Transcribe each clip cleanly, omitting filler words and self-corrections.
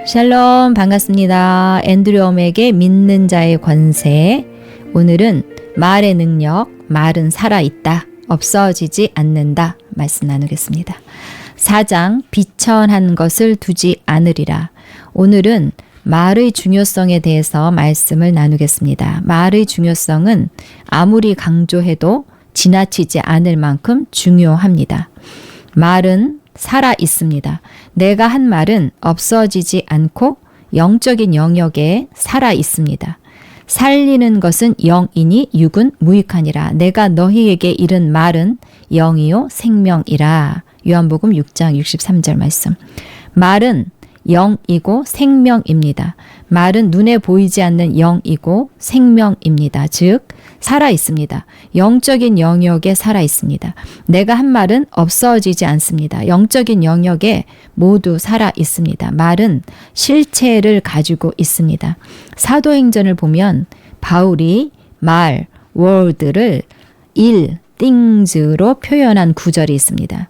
샬롬, 반갑습니다. 앤드류 앰에게 믿는 자의 권세. 오늘은 말의 능력, 말은 살아있다, 없어지지 않는다 말씀 나누겠습니다. 4장 비천한 것을 두지 않으리라. 오늘은 말의 중요성에 대해서 말씀을 나누겠습니다. 말의 중요성은 아무리 강조해도 지나치지 않을 만큼 중요합니다. 말은 살아 있습니다. 내가 한 말은 없어지지 않고 영적인 영역에 살아 있습니다. 살리는 것은 영이니 육은 무익하니라. 내가 너희에게 이른 말은 영이요 생명이라. 요한복음 6장 63절 말씀. 말은 영이고 생명입니다. 말은 눈에 보이지 않는 영이고 생명입니다. 즉 살아 있습니다. 영적인 영역에 살아 있습니다. 내가 한 말은 없어지지 않습니다. 영적인 영역에 모두 살아 있습니다. 말은 실체를 가지고 있습니다. 사도행전을 보면 바울이 말, word를 things로 표현한 구절이 있습니다.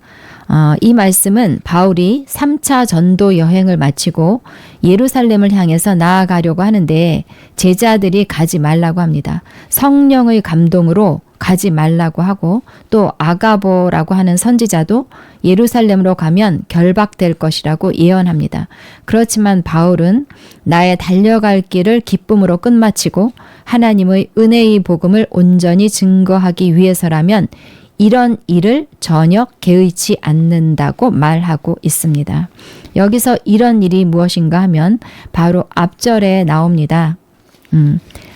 이 말씀은 바울이 3차 전도 여행을 마치고 예루살렘을 향해서 나아가려고 하는데 제자들이 가지 말라고 합니다. 성령의 감동으로 가지 말라고 하고 또 아가보라고 하는 선지자도 예루살렘으로 가면 결박될 것이라고 예언합니다. 그렇지만 바울은 나의 달려갈 길을 기쁨으로 끝마치고 하나님의 은혜의 복음을 온전히 증거하기 위해서라면 이런 일을 전혀 개의치 않는다고 말하고 있습니다. 여기서 이런 일이 무엇인가 하면 바로 앞절에 나옵니다.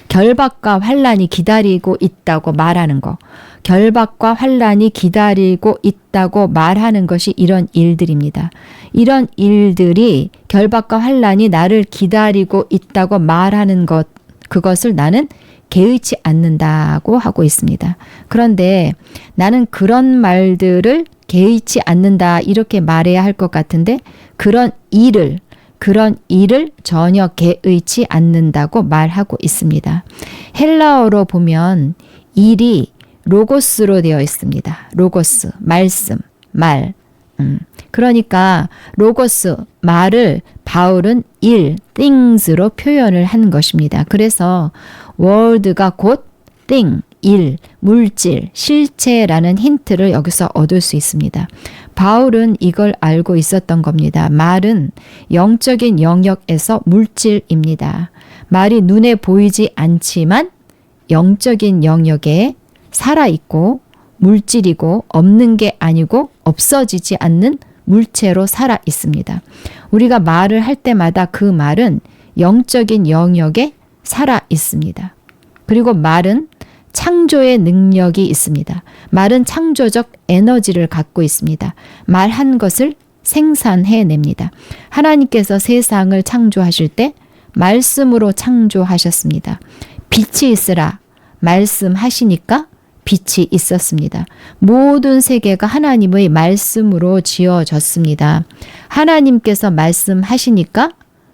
결박과 환난이 기다리고 있다고 말하는 거. 결박과 환난이 기다리고 있다고 말하는 것이 이런 일들입니다. 이런 일들이 결박과 환난이 나를 기다리고 있다고 말하는 것, 그것을 나는 개의치 않는다고 하고 있습니다. 그런데 나는 그런 말들을 개의치 않는다 이렇게 말해야 할 것 같은데 그런 일을 전혀 개의치 않는다고 말하고 있습니다. 헬라어로 보면 일이 로고스로 되어 있습니다. 로고스, 말씀, 말. 그러니까 로고스, 말을 바울은 things로 표현을 한 것입니다. 그래서 word가 곧 thing, 일, 물질, 실체라는 힌트를 여기서 얻을 수 있습니다. 바울은 이걸 알고 있었던 겁니다. 말은 영적인 영역에서 물질입니다. 말이 눈에 보이지 않지만 영적인 영역에 살아있고 물질이고 없는 게 아니고 없어지지 않는 물체로 살아 있습니다. 우리가 말을 할 때마다 그 말은 영적인 영역에 살아 있습니다. 그리고 말은 창조의 능력이 있습니다. 말은 창조적 에너지를 갖고 있습니다. 말한 것을 생산해냅니다. 하나님께서 세상을 창조하실 때 말씀으로 창조하셨습니다. 빛이 있으라 말씀하시니까 빛이 있었습니다. 모든 세계가 하나님의 말씀으로 지어졌습니다. 하나님께서 말씀하시니까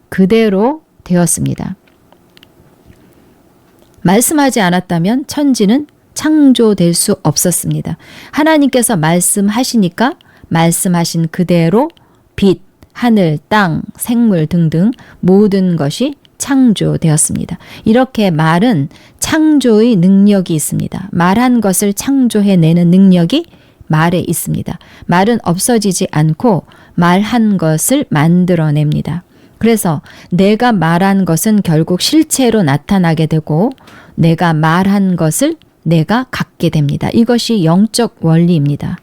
그대로 되었습니다. 말씀하지 않았다면 천지는 창조될 수 없었습니다. 하나님께서 말씀하시니까 말씀하신 그대로 빛, 하늘, 땅, 생물 등등 모든 것이 창조되었습니다. 이렇게 말은 창조의 능력이 있습니다. 말한 것을 창조해내는 능력이 말에 있습니다. 말은 없어지지 않고 말한 것을 만들어냅니다. 그래서 내가 말한 것은 결국 실체로 나타나게 되고 내가 말한 것을 내가 갖게 됩니다. 이것이 영적 원리입니다.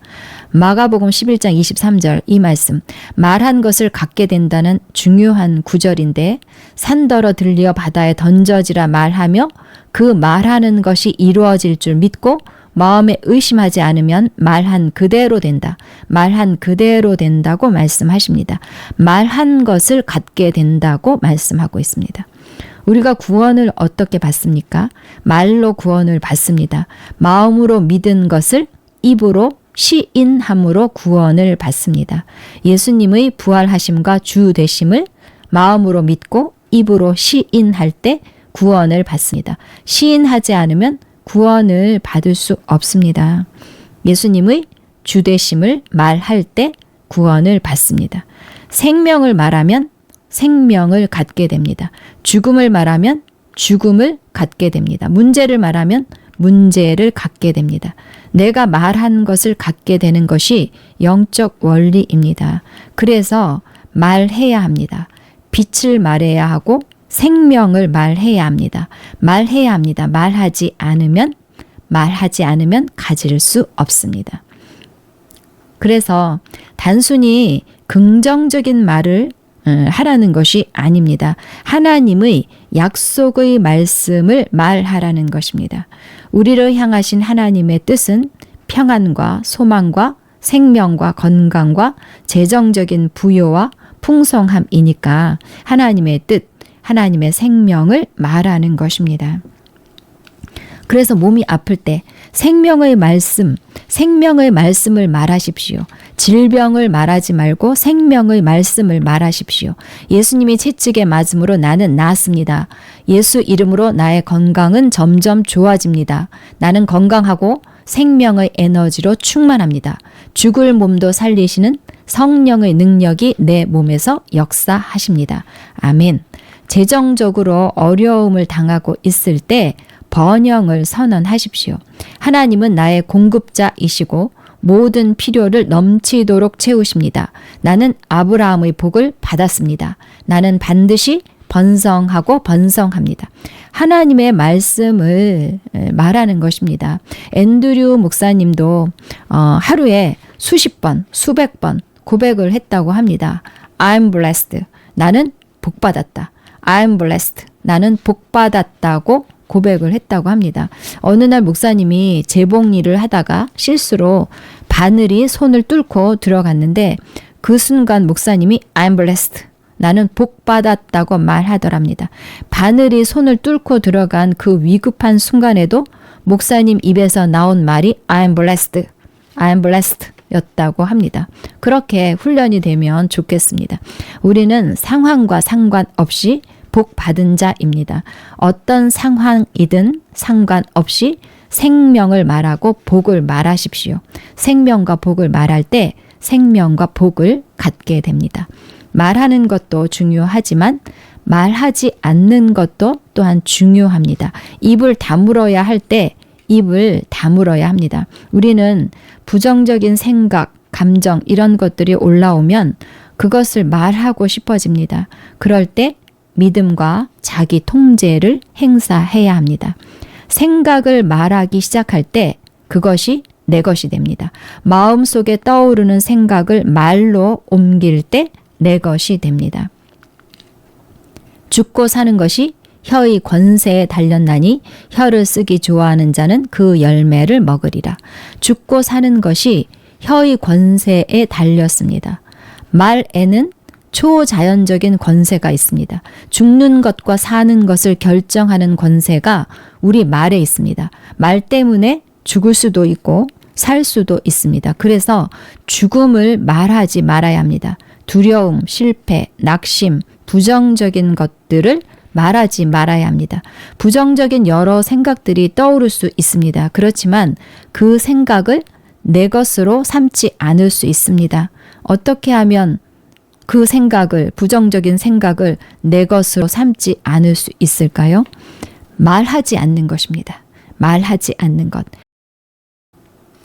마가복음 11장 23절 이 말씀, 말한 것을 갖게 된다는 중요한 구절인데 산더러 들려 바다에 던져지라 말하며 그 말하는 것이 이루어질 줄 믿고 마음에 의심하지 않으면 말한 그대로 된다. 말한 그대로 된다고 말씀하십니다. 말한 것을 갖게 된다고 말씀하고 있습니다. 우리가 구원을 어떻게 받습니까? 말로 구원을 받습니다. 마음으로 믿은 것을 입으로 시인함으로 구원을 받습니다. 예수님의 부활하심과 주 되심을 마음으로 믿고 입으로 시인할 때 구원을 받습니다. 시인하지 않으면 구원을 받을 수 없습니다. 예수님의 주되심을 말할 때 구원을 받습니다. 생명을 말하면 생명을 갖게 됩니다. 죽음을 말하면 죽음을 갖게 됩니다. 문제를 말하면 문제를 갖게 됩니다. 내가 말한 것을 갖게 되는 것이 영적 원리입니다. 그래서 말해야 합니다. 빛을 말해야 하고 생명을 말해야 합니다. 말해야 합니다. 말하지 않으면 가질 수 없습니다. 그래서 단순히 긍정적인 말을 하라는 것이 아닙니다. 하나님의 약속의 말씀을 말하라는 것입니다. 우리를 향하신 하나님의 뜻은 평안과 소망과 생명과 건강과 재정적인 부요와 풍성함이니까 하나님의 뜻, 하나님의 생명을 말하는 것입니다. 그래서 몸이 아플 때 생명의 말씀을 말하십시오. 질병을 말하지 말고 생명의 말씀을 말하십시오. 예수님이 채찍에 맞음으로 나는 나았습니다. 예수 이름으로 나의 건강은 점점 좋아집니다. 나는 건강하고 생명의 에너지로 충만합니다. 죽을 몸도 살리시는 성령의 능력이 내 몸에서 역사하십니다. 아멘. 재정적으로 어려움을 당하고 있을 때 번영을 선언하십시오. 하나님은 나의 공급자이시고 모든 필요를 넘치도록 채우십니다. 나는 아브라함의 복을 받았습니다. 나는 반드시 번성하고 번성합니다. 하나님의 말씀을 말하는 것입니다. 앤드류 목사님도 하루에 수십 번, 수백 번 고백을 했다고 합니다. I'm blessed. 나는 복받았다. I'm blessed. 나는 복받았다고 고백을 했다고 합니다. 어느 날 목사님이 재봉 일을 하다가 실수로 바늘이 손을 뚫고 들어갔는데 그 순간 목사님이 I'm blessed. 나는 복받았다고 말하더랍니다. 바늘이 손을 뚫고 들어간 그 위급한 순간에도 목사님 입에서 나온 말이 I'm blessed. I'm blessed. 였다고 합니다. 그렇게 훈련이 되면 좋겠습니다. 우리는 상황과 상관없이 복 받은 자입니다. 어떤 상황이든 상관없이 생명을 말하고 복을 말하십시오. 생명과 복을 말할 때 생명과 복을 갖게 됩니다. 말하는 것도 중요하지만 말하지 않는 것도 또한 중요합니다. 입을 다물어야 할 때 입을 다물어야 합니다. 우리는 부정적인 생각, 감정 이런 것들이 올라오면 그것을 말하고 싶어집니다. 그럴 때 믿음과 자기 통제를 행사해야 합니다. 생각을 말하기 시작할 때 그것이 내 것이 됩니다. 마음속에 떠오르는 생각을 말로 옮길 때 내 것이 됩니다. 죽고 사는 것이 혀의 권세에 달렸나니 혀를 쓰기 좋아하는 자는 그 열매를 먹으리라. 죽고 사는 것이 혀의 권세에 달렸습니다. 말에는 초자연적인 권세가 있습니다. 죽는 것과 사는 것을 결정하는 권세가 우리 말에 있습니다. 말 때문에 죽을 수도 있고 살 수도 있습니다. 그래서 죽음을 말하지 말아야 합니다. 두려움, 실패, 낙심, 부정적인 것들을 말하지 말아야 합니다. 부정적인 여러 생각들이 떠오를 수 있습니다. 그렇지만 그 생각을 내 것으로 삼지 않을 수 있습니다. 어떻게 하면 그 생각을, 부정적인 생각을 내 것으로 삼지 않을 수 있을까요? 말하지 않는 것입니다. 말하지 않는 것.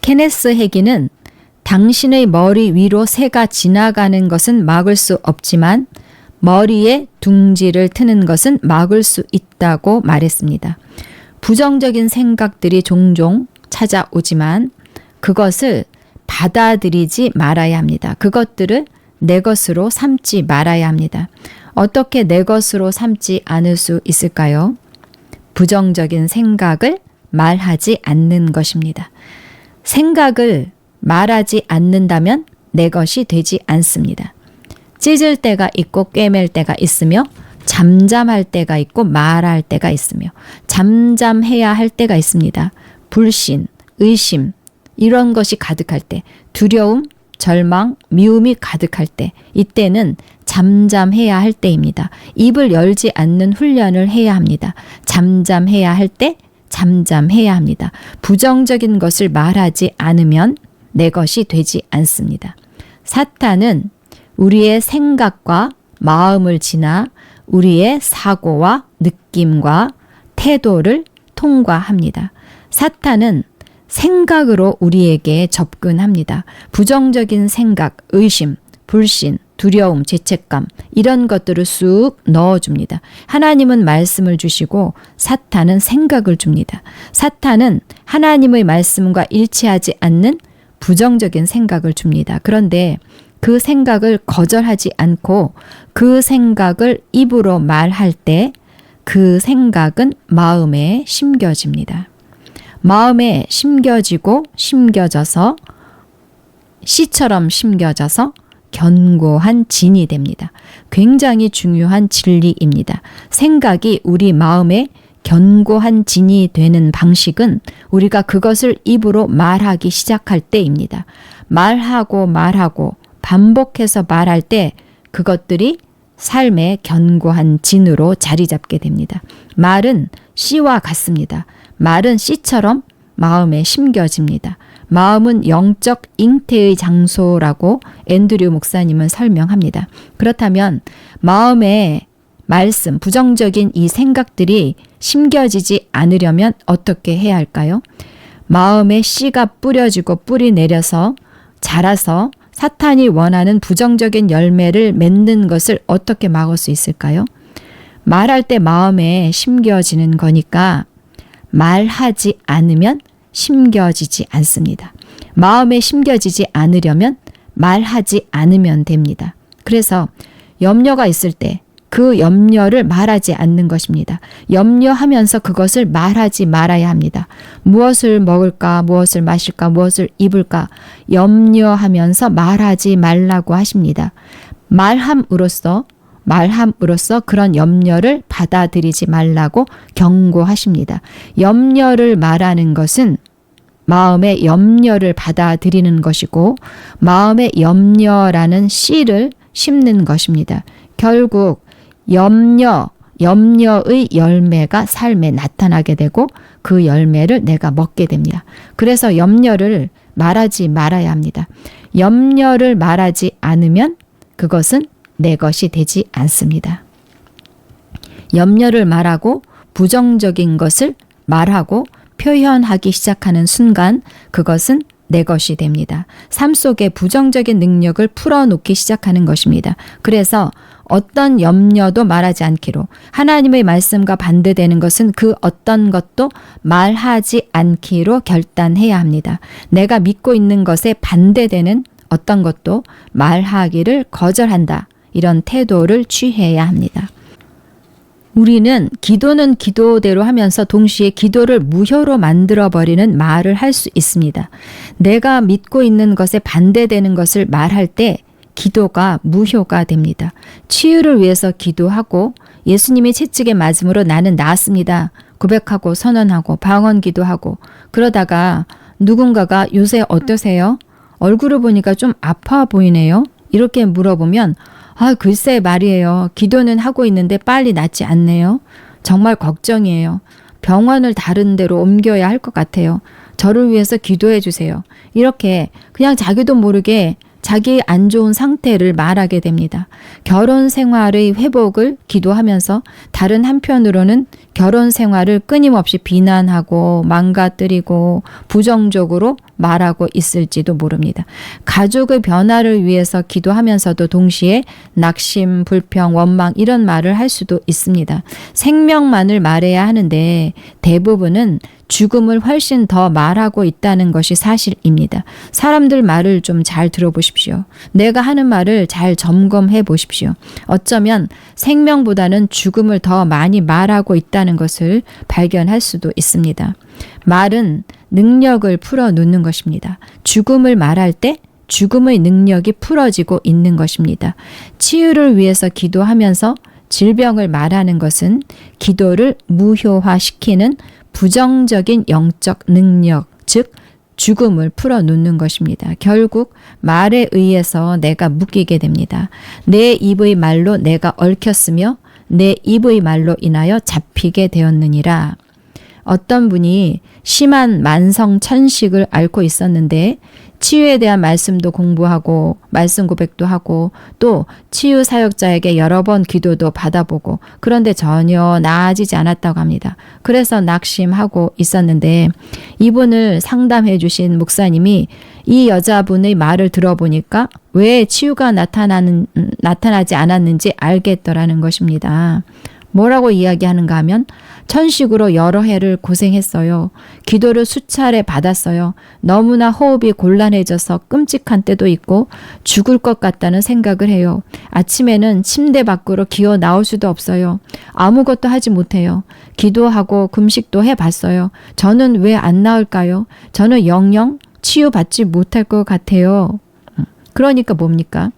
케네스 해기는 당신의 머리 위로 새가 지나가는 것은 막을 수 없지만 머리에 둥지를 트는 것은 막을 수 있다고 말했습니다. 부정적인 생각들이 종종 찾아오지만 그것을 받아들이지 말아야 합니다. 그것들을 내 것으로 삼지 말아야 합니다. 어떻게 내 것으로 삼지 않을 수 있을까요? 부정적인 생각을 말하지 않는 것입니다. 생각을 말하지 않는다면 내 것이 되지 않습니다. 찢을 때가 있고 꿰맬 때가 있으며 잠잠할 때가 있고 말할 때가 있으며 잠잠해야 할 때가 있습니다. 불신, 의심 이런 것이 가득할 때, 두려움, 절망, 미움이 가득할 때, 이때는 잠잠해야 할 때입니다. 입을 열지 않는 훈련을 해야 합니다. 잠잠해야 할 때 잠잠해야 합니다. 부정적인 것을 말하지 않으면 내 것이 되지 않습니다. 사탄은 우리의 생각과 마음을 지나 우리의 사고와 느낌과 태도를 통과합니다. 사탄은 생각으로 우리에게 접근합니다. 부정적인 생각, 의심, 불신, 두려움, 죄책감 이런 것들을 쑥 넣어줍니다. 하나님은 말씀을 주시고 사탄은 생각을 줍니다. 사탄은 하나님의 말씀과 일치하지 않는 부정적인 생각을 줍니다. 그런데 그 생각을 거절하지 않고 그 생각을 입으로 말할 때 그 생각은 마음에 심겨집니다. 마음에 심겨지고 심겨져서 씨처럼 심겨져서 견고한 진이 됩니다. 굉장히 중요한 진리입니다. 생각이 우리 마음에 견고한 진이 되는 방식은 우리가 그것을 입으로 말하기 시작할 때입니다. 말하고 반복해서 말할 때 그것들이 삶의 견고한 진으로 자리 잡게 됩니다. 말은 씨와 같습니다. 말은 씨처럼 마음에 심겨집니다. 마음은 영적 잉태의 장소라고 앤드류 목사님은 설명합니다. 그렇다면 마음에 말씀, 부정적인 이 생각들이 심겨지지 않으려면 어떻게 해야 할까요? 마음에 씨가 뿌려지고 뿌리 내려서 자라서 사탄이 원하는 부정적인 열매를 맺는 것을 어떻게 막을 수 있을까요? 말할 때 마음에 심겨지는 거니까 말하지 않으면 심겨지지 않습니다. 마음에 심겨지지 않으려면 말하지 않으면 됩니다. 그래서 염려가 있을 때 그 염려를 말하지 않는 것입니다. 염려하면서 그것을 말하지 말아야 합니다. 무엇을 먹을까, 무엇을 마실까, 무엇을 입을까 염려하면서 말하지 말라고 하십니다. 말함으로써 그런 염려를 받아들이지 말라고 경고하십니다. 염려를 말하는 것은 마음의 염려를 받아들이는 것이고 마음의 염려라는 씨를 심는 것입니다. 결국 염려의 열매가 삶에 나타나게 되고 그 열매를 내가 먹게 됩니다. 그래서 염려를 말하지 말아야 합니다. 염려를 말하지 않으면 그것은 내 것이 되지 않습니다. 염려를 말하고 부정적인 것을 말하고 표현하기 시작하는 순간 그것은 내 것이 됩니다. 삶 속에 부정적인 능력을 풀어놓기 시작하는 것입니다. 그래서 어떤 염려도 말하지 않기로 하나님의 말씀과 반대되는 것은 그 어떤 것도 말하지 않기로 결단해야 합니다. 내가 믿고 있는 것에 반대되는 어떤 것도 말하기를 거절한다. 이런 태도를 취해야 합니다. 우리는 기도는 기도대로 하면서 동시에 기도를 무효로 만들어버리는 말을 할 수 있습니다. 내가 믿고 있는 것에 반대되는 것을 말할 때 기도가 무효가 됩니다. 치유를 위해서 기도하고 예수님의 채찍에 맞음으로 나는 나았습니다. 고백하고 선언하고 방언 기도하고 그러다가 누군가가 요새 어떠세요? 얼굴을 보니까 좀 아파 보이네요. 이렇게 물어보면 글쎄 말이에요. 기도는 하고 있는데 빨리 낫지 않네요. 정말 걱정이에요. 병원을 다른 데로 옮겨야 할 것 같아요. 저를 위해서 기도해 주세요. 이렇게 그냥 자기도 모르게 자기 안 좋은 상태를 말하게 됩니다. 결혼 생활의 회복을 기도하면서 다른 한편으로는 결혼 생활을 끊임없이 비난하고 망가뜨리고 부정적으로 말하고 있을지도 모릅니다. 가족의 변화를 위해서 기도하면서도 동시에 낙심, 불평, 원망 이런 말을 할 수도 있습니다. 생명만을 말해야 하는데 대부분은 죽음을 훨씬 더 말하고 있다는 것이 사실입니다. 사람들 말을 좀 잘 들어보십시오. 내가 하는 말을 잘 점검해 보십시오. 어쩌면 생명보다는 죽음을 더 많이 말하고 있다는 것을 발견할 수도 있습니다. 말은 능력을 풀어놓는 것입니다. 죽음을 말할 때 죽음의 능력이 풀어지고 있는 것입니다. 치유를 위해서 기도하면서 질병을 말하는 것은 기도를 무효화시키는 부정적인 영적 능력, 즉 죽음을 풀어놓는 것입니다. 결국 말에 의해서 내가 묶이게 됩니다. 내 입의 말로 내가 얽혔으며 내 입의 말로 인하여 잡히게 되었느니라. 어떤 분이 심한 만성 천식을 앓고 있었는데 치유에 대한 말씀도 공부하고 말씀 고백도 하고 또 치유 사역자에게 여러 번 기도도 받아보고 그런데 전혀 나아지지 않았다고 합니다. 그래서 낙심하고 있었는데 이분을 상담해 주신 목사님이 이 여자분의 말을 들어보니까 왜 치유가 나타나지 않았는지 알겠더라는 것입니다. 뭐라고 이야기하는가 하면 천식으로 여러 해를 고생했어요. 기도를 수차례 받았어요. 너무나 호흡이 곤란해져서 끔찍한 때도 있고 죽을 것 같다는 생각을 해요. 아침에는 침대 밖으로 기어 나올 수도 없어요. 아무것도 하지 못해요. 기도하고 금식도 해봤어요. 저는 왜 안 나을까요? 저는 영영 치유받지 못할 것 같아요. 그러니까 뭡니까?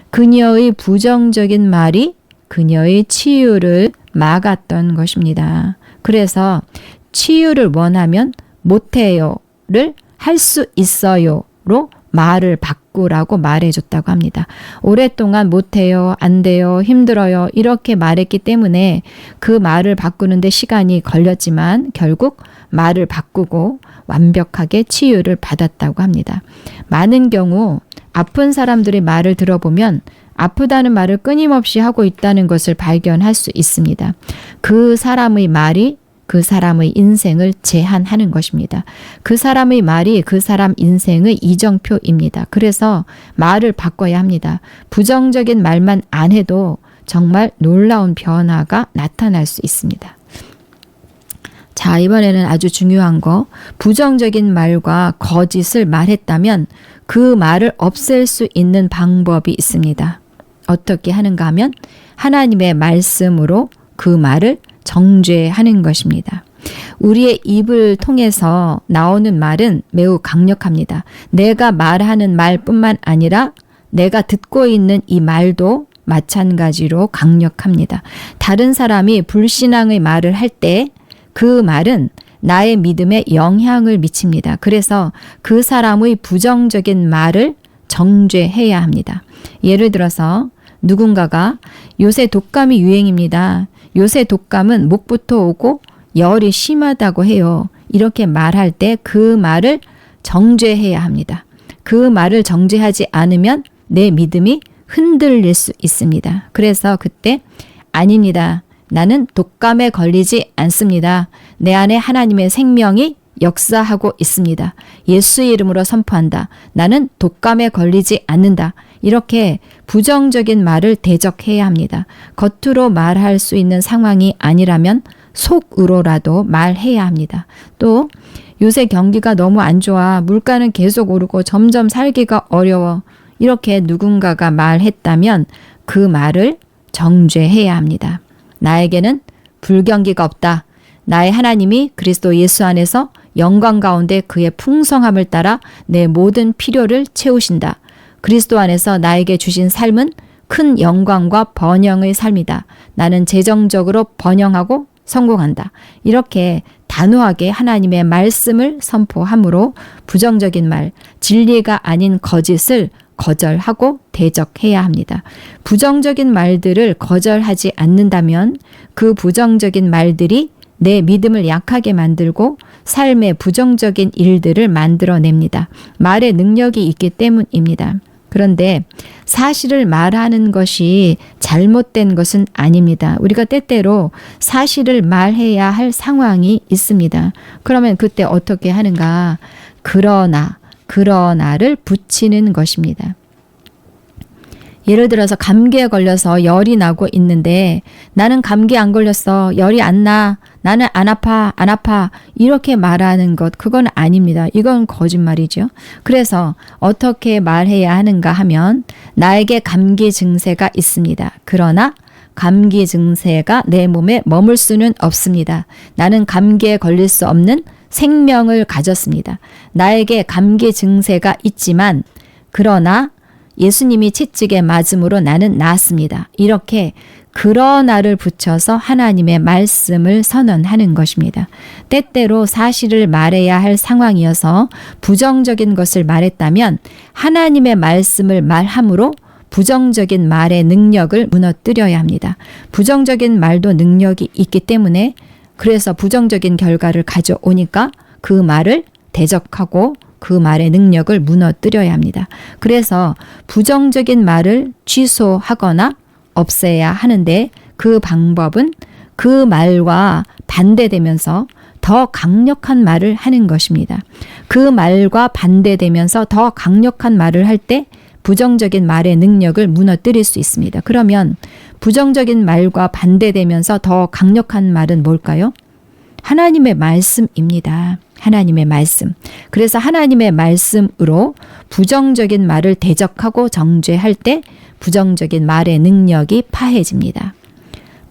그녀의 부정적인 말이 그녀의 치유를 막았던 것입니다. 그래서 치유를 원하면 못해요를 할 수 있어요로 말을 바꾸라고 말해줬다고 합니다. 오랫동안 못해요, 안 돼요, 힘들어요 이렇게 말했기 때문에 그 말을 바꾸는데 시간이 걸렸지만 결국 말을 바꾸고 완벽하게 치유를 받았다고 합니다. 많은 경우 아픈 사람들의 말을 들어보면 아프다는 말을 끊임없이 하고 있다는 것을 발견할 수 있습니다. 그 사람의 말이 그 사람의 인생을 제한하는 것입니다. 그 사람의 말이 그 사람 인생의 이정표입니다. 그래서 말을 바꿔야 합니다. 부정적인 말만 안 해도 정말 놀라운 변화가 나타날 수 있습니다. 자, 이번에는 아주 중요한 거, 부정적인 말과 거짓을 말했다면 그 말을 없앨 수 있는 방법이 있습니다. 어떻게 하는가 하면 하나님의 말씀으로 그 말을 정죄하는 것입니다. 우리의 입을 통해서 나오는 말은 매우 강력합니다. 내가 말하는 말뿐만 아니라 내가 듣고 있는 이 말도 마찬가지로 강력합니다. 다른 사람이 불신앙의 말을 할 때 그 말은 나의 믿음에 영향을 미칩니다. 그래서 그 사람의 부정적인 말을 정죄해야 합니다. 예를 들어서 누군가가 요새 독감이 유행입니다. 요새 독감은 목부터 오고 열이 심하다고 해요. 이렇게 말할 때 그 말을 정죄해야 합니다. 그 말을 정죄하지 않으면 내 믿음이 흔들릴 수 있습니다. 그래서 그때 아닙니다. 나는 독감에 걸리지 않습니다. 내 안에 하나님의 생명이 역사하고 있습니다. 예수의 이름으로 선포한다. 나는 독감에 걸리지 않는다. 이렇게 부정적인 말을 대적해야 합니다. 겉으로 말할 수 있는 상황이 아니라면 속으로라도 말해야 합니다. 또 요새 경기가 너무 안 좋아. 물가는 계속 오르고 점점 살기가 어려워. 이렇게 누군가가 말했다면 그 말을 정죄해야 합니다. 나에게는 불경기가 없다. 나의 하나님이 그리스도 예수 안에서 영광 가운데 그의 풍성함을 따라 내 모든 필요를 채우신다. 그리스도 안에서 나에게 주신 삶은 큰 영광과 번영의 삶이다. 나는 재정적으로 번영하고 성공한다. 이렇게 단호하게 하나님의 말씀을 선포함으로 부정적인 말, 진리가 아닌 거짓을 거절하고 대적해야 합니다. 부정적인 말들을 거절하지 않는다면 그 부정적인 말들이 내 믿음을 약하게 만들고 삶의 부정적인 일들을 만들어냅니다. 말의 능력이 있기 때문입니다. 그런데 사실을 말하는 것이 잘못된 것은 아닙니다. 우리가 때때로 사실을 말해야 할 상황이 있습니다. 그러면 그때 어떻게 하는가? 그러나를 붙이는 것입니다. 예를 들어서 감기에 걸려서 열이 나고 있는데 나는 감기 안 걸렸어. 열이 안 나. 나는 안 아파. 이렇게 말하는 것, 그건 아닙니다. 이건 거짓말이죠. 그래서 어떻게 말해야 하는가 하면 나에게 감기 증세가 있습니다. 그러나 감기 증세가 내 몸에 머물 수는 없습니다. 나는 감기에 걸릴 수 없는 생명을 가졌습니다. 나에게 감기 증세가 있지만 그러나 예수님이 채찍에 맞음으로 나는 나았습니다. 이렇게 그러나를 붙여서 하나님의 말씀을 선언하는 것입니다. 때때로 사실을 말해야 할 상황이어서 부정적인 것을 말했다면 하나님의 말씀을 말함으로 부정적인 말의 능력을 무너뜨려야 합니다. 부정적인 말도 능력이 있기 때문에 그래서 부정적인 결과를 가져오니까 그 말을 대적하고 그 말의 능력을 무너뜨려야 합니다. 그래서 부정적인 말을 취소하거나 없애야 하는데 그 방법은 그 말과 반대되면서 더 강력한 말을 하는 것입니다. 그 말과 반대되면서 더 강력한 말을 할 때 부정적인 말의 능력을 무너뜨릴 수 있습니다. 그러면 부정적인 말과 반대되면서 더 강력한 말은 뭘까요? 하나님의 말씀입니다. 하나님의 말씀. 그래서 하나님의 말씀으로 부정적인 말을 대적하고 정죄할 때 부정적인 말의 능력이 파해집니다.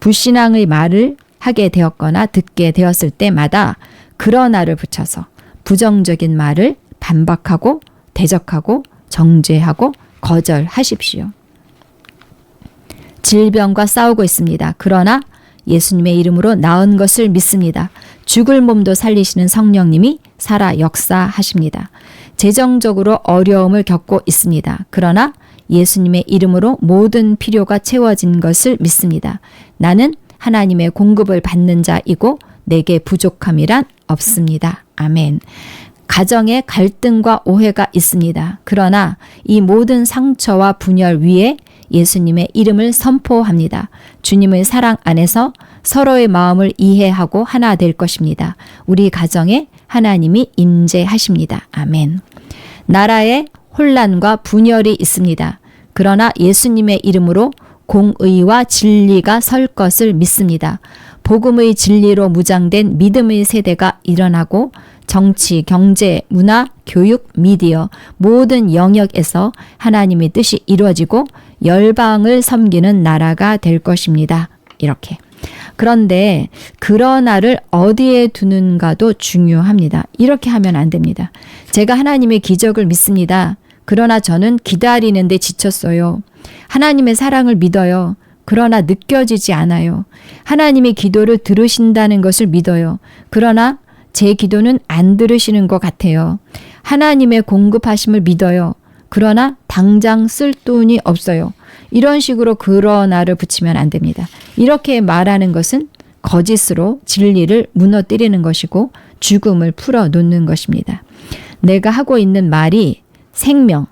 불신앙의 말을 하게 되었거나 듣게 되었을 때마다 그러나를 붙여서 부정적인 말을 반박하고 대적하고 정죄하고 거절하십시오. 질병과 싸우고 있습니다. 그러나 예수님의 이름으로 나은 것을 믿습니다. 죽을 몸도 살리시는 성령님이 살아 역사하십니다. 재정적으로 어려움을 겪고 있습니다. 그러나 예수님의 이름으로 모든 필요가 채워진 것을 믿습니다. 나는 하나님의 공급을 받는 자이고 내게 부족함이란 없습니다. 아멘. 가정에 갈등과 오해가 있습니다. 그러나 이 모든 상처와 분열 위에 예수님의 이름을 선포합니다. 주님의 사랑 안에서 서로의 마음을 이해하고 하나 될 것입니다. 우리 가정에 하나님이 임재하십니다. 아멘. 나라에 혼란과 분열이 있습니다. 그러나 예수님의 이름으로 공의와 진리가 설 것을 믿습니다. 복음의 진리로 무장된 믿음의 세대가 일어나고 정치, 경제, 문화, 교육, 미디어 모든 영역에서 하나님의 뜻이 이루어지고 열방을 섬기는 나라가 될 것입니다. 이렇게. 그런데 그러나를 어디에 두는가도 중요합니다. 이렇게 하면 안 됩니다. 제가 하나님의 기적을 믿습니다. 그러나 저는 기다리는데 지쳤어요. 하나님의 사랑을 믿어요. 그러나 느껴지지 않아요. 하나님의 기도를 들으신다는 것을 믿어요. 그러나 제 기도는 안 들으시는 것 같아요. 하나님의 공급하심을 믿어요. 그러나 당장 쓸 돈이 없어요. 이런 식으로 그러나를 붙이면 안 됩니다. 이렇게 말하는 것은 거짓으로 진리를 무너뜨리는 것이고 죽음을 풀어놓는 것입니다. 내가 하고 있는 말이 생명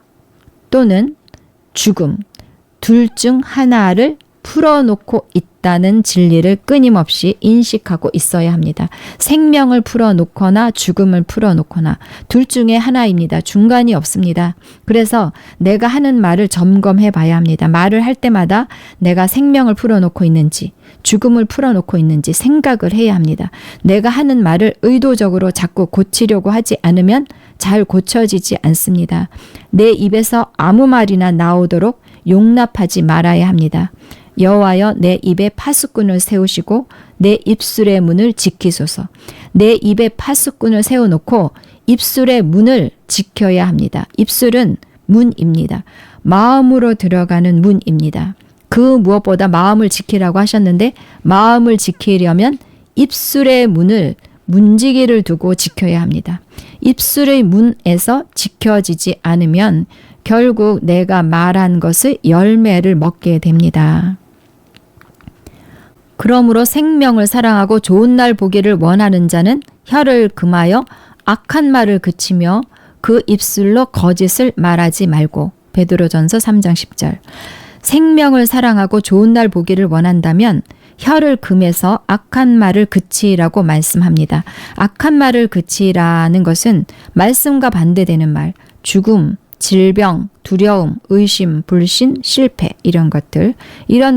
또는 죽음 둘 중 하나를 풀어놓고 있다는 진리를 끊임없이 인식하고 있어야 합니다. 생명을 풀어놓거나 죽음을 풀어놓거나 둘 중에 하나입니다. 중간이 없습니다. 그래서 내가 하는 말을 점검해 봐야 합니다. 말을 할 때마다 내가 생명을 풀어놓고 있는지 죽음을 풀어놓고 있는지 생각을 해야 합니다. 내가 하는 말을 의도적으로 자꾸 고치려고 하지 않으면 잘 고쳐지지 않습니다. 내 입에서 아무 말이나 나오도록 용납하지 말아야 합니다. 여호와여 내 입에 파수꾼을 세우시고 내 입술의 문을 지키소서. 내 입에 파수꾼을 세워놓고 입술의 문을 지켜야 합니다. 입술은 문입니다. 마음으로 들어가는 문입니다. 그 무엇보다 마음을 지키라고 하셨는데 마음을 지키려면 입술의 문을 문지기를 두고 지켜야 합니다. 입술의 문에서 지켜지지 않으면 결국 내가 말한 것의 열매를 먹게 됩니다. 그러므로 생명을 사랑하고 좋은 날 보기를 원하는 자는 혀를 금하여 악한 말을 그치며 그 입술로 거짓을 말하지 말고. 베드로전서 3장 10절. 생명을 사랑하고 좋은 날 보기를 원한다면 혀를 금해서 악한 말을 그치라고 말씀합니다. 악한 말을 그치라는 것은 말씀과 반대되는 말, 죽음, 질병, 두려움, 의심, 불신, 실패 이런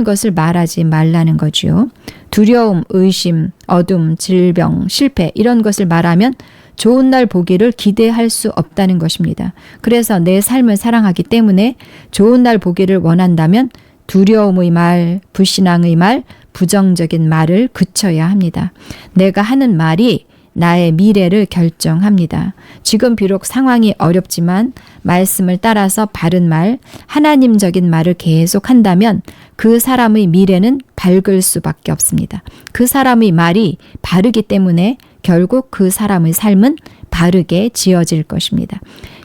것을 말하지 말라는 거죠. 두려움, 의심, 어둠, 질병, 실패 이런 것을 말하면 좋은 날 보기를 기대할 수 없다는 것입니다. 그래서 내 삶을 사랑하기 때문에 좋은 날 보기를 원한다면 두려움의 말, 불신앙의 말, 부정적인 말을 그쳐야 합니다. 내가 하는 말이 나의 미래를 결정합니다. 지금 비록 상황이 어렵지만 말씀을 따라서 바른 말, 하나님적인 말을 계속한다면 그 사람의 미래는 밝을 수밖에 없습니다. 그 사람의 말이 바르기 때문에 결국 그 사람의 삶은 바르게 지어질 것입니다.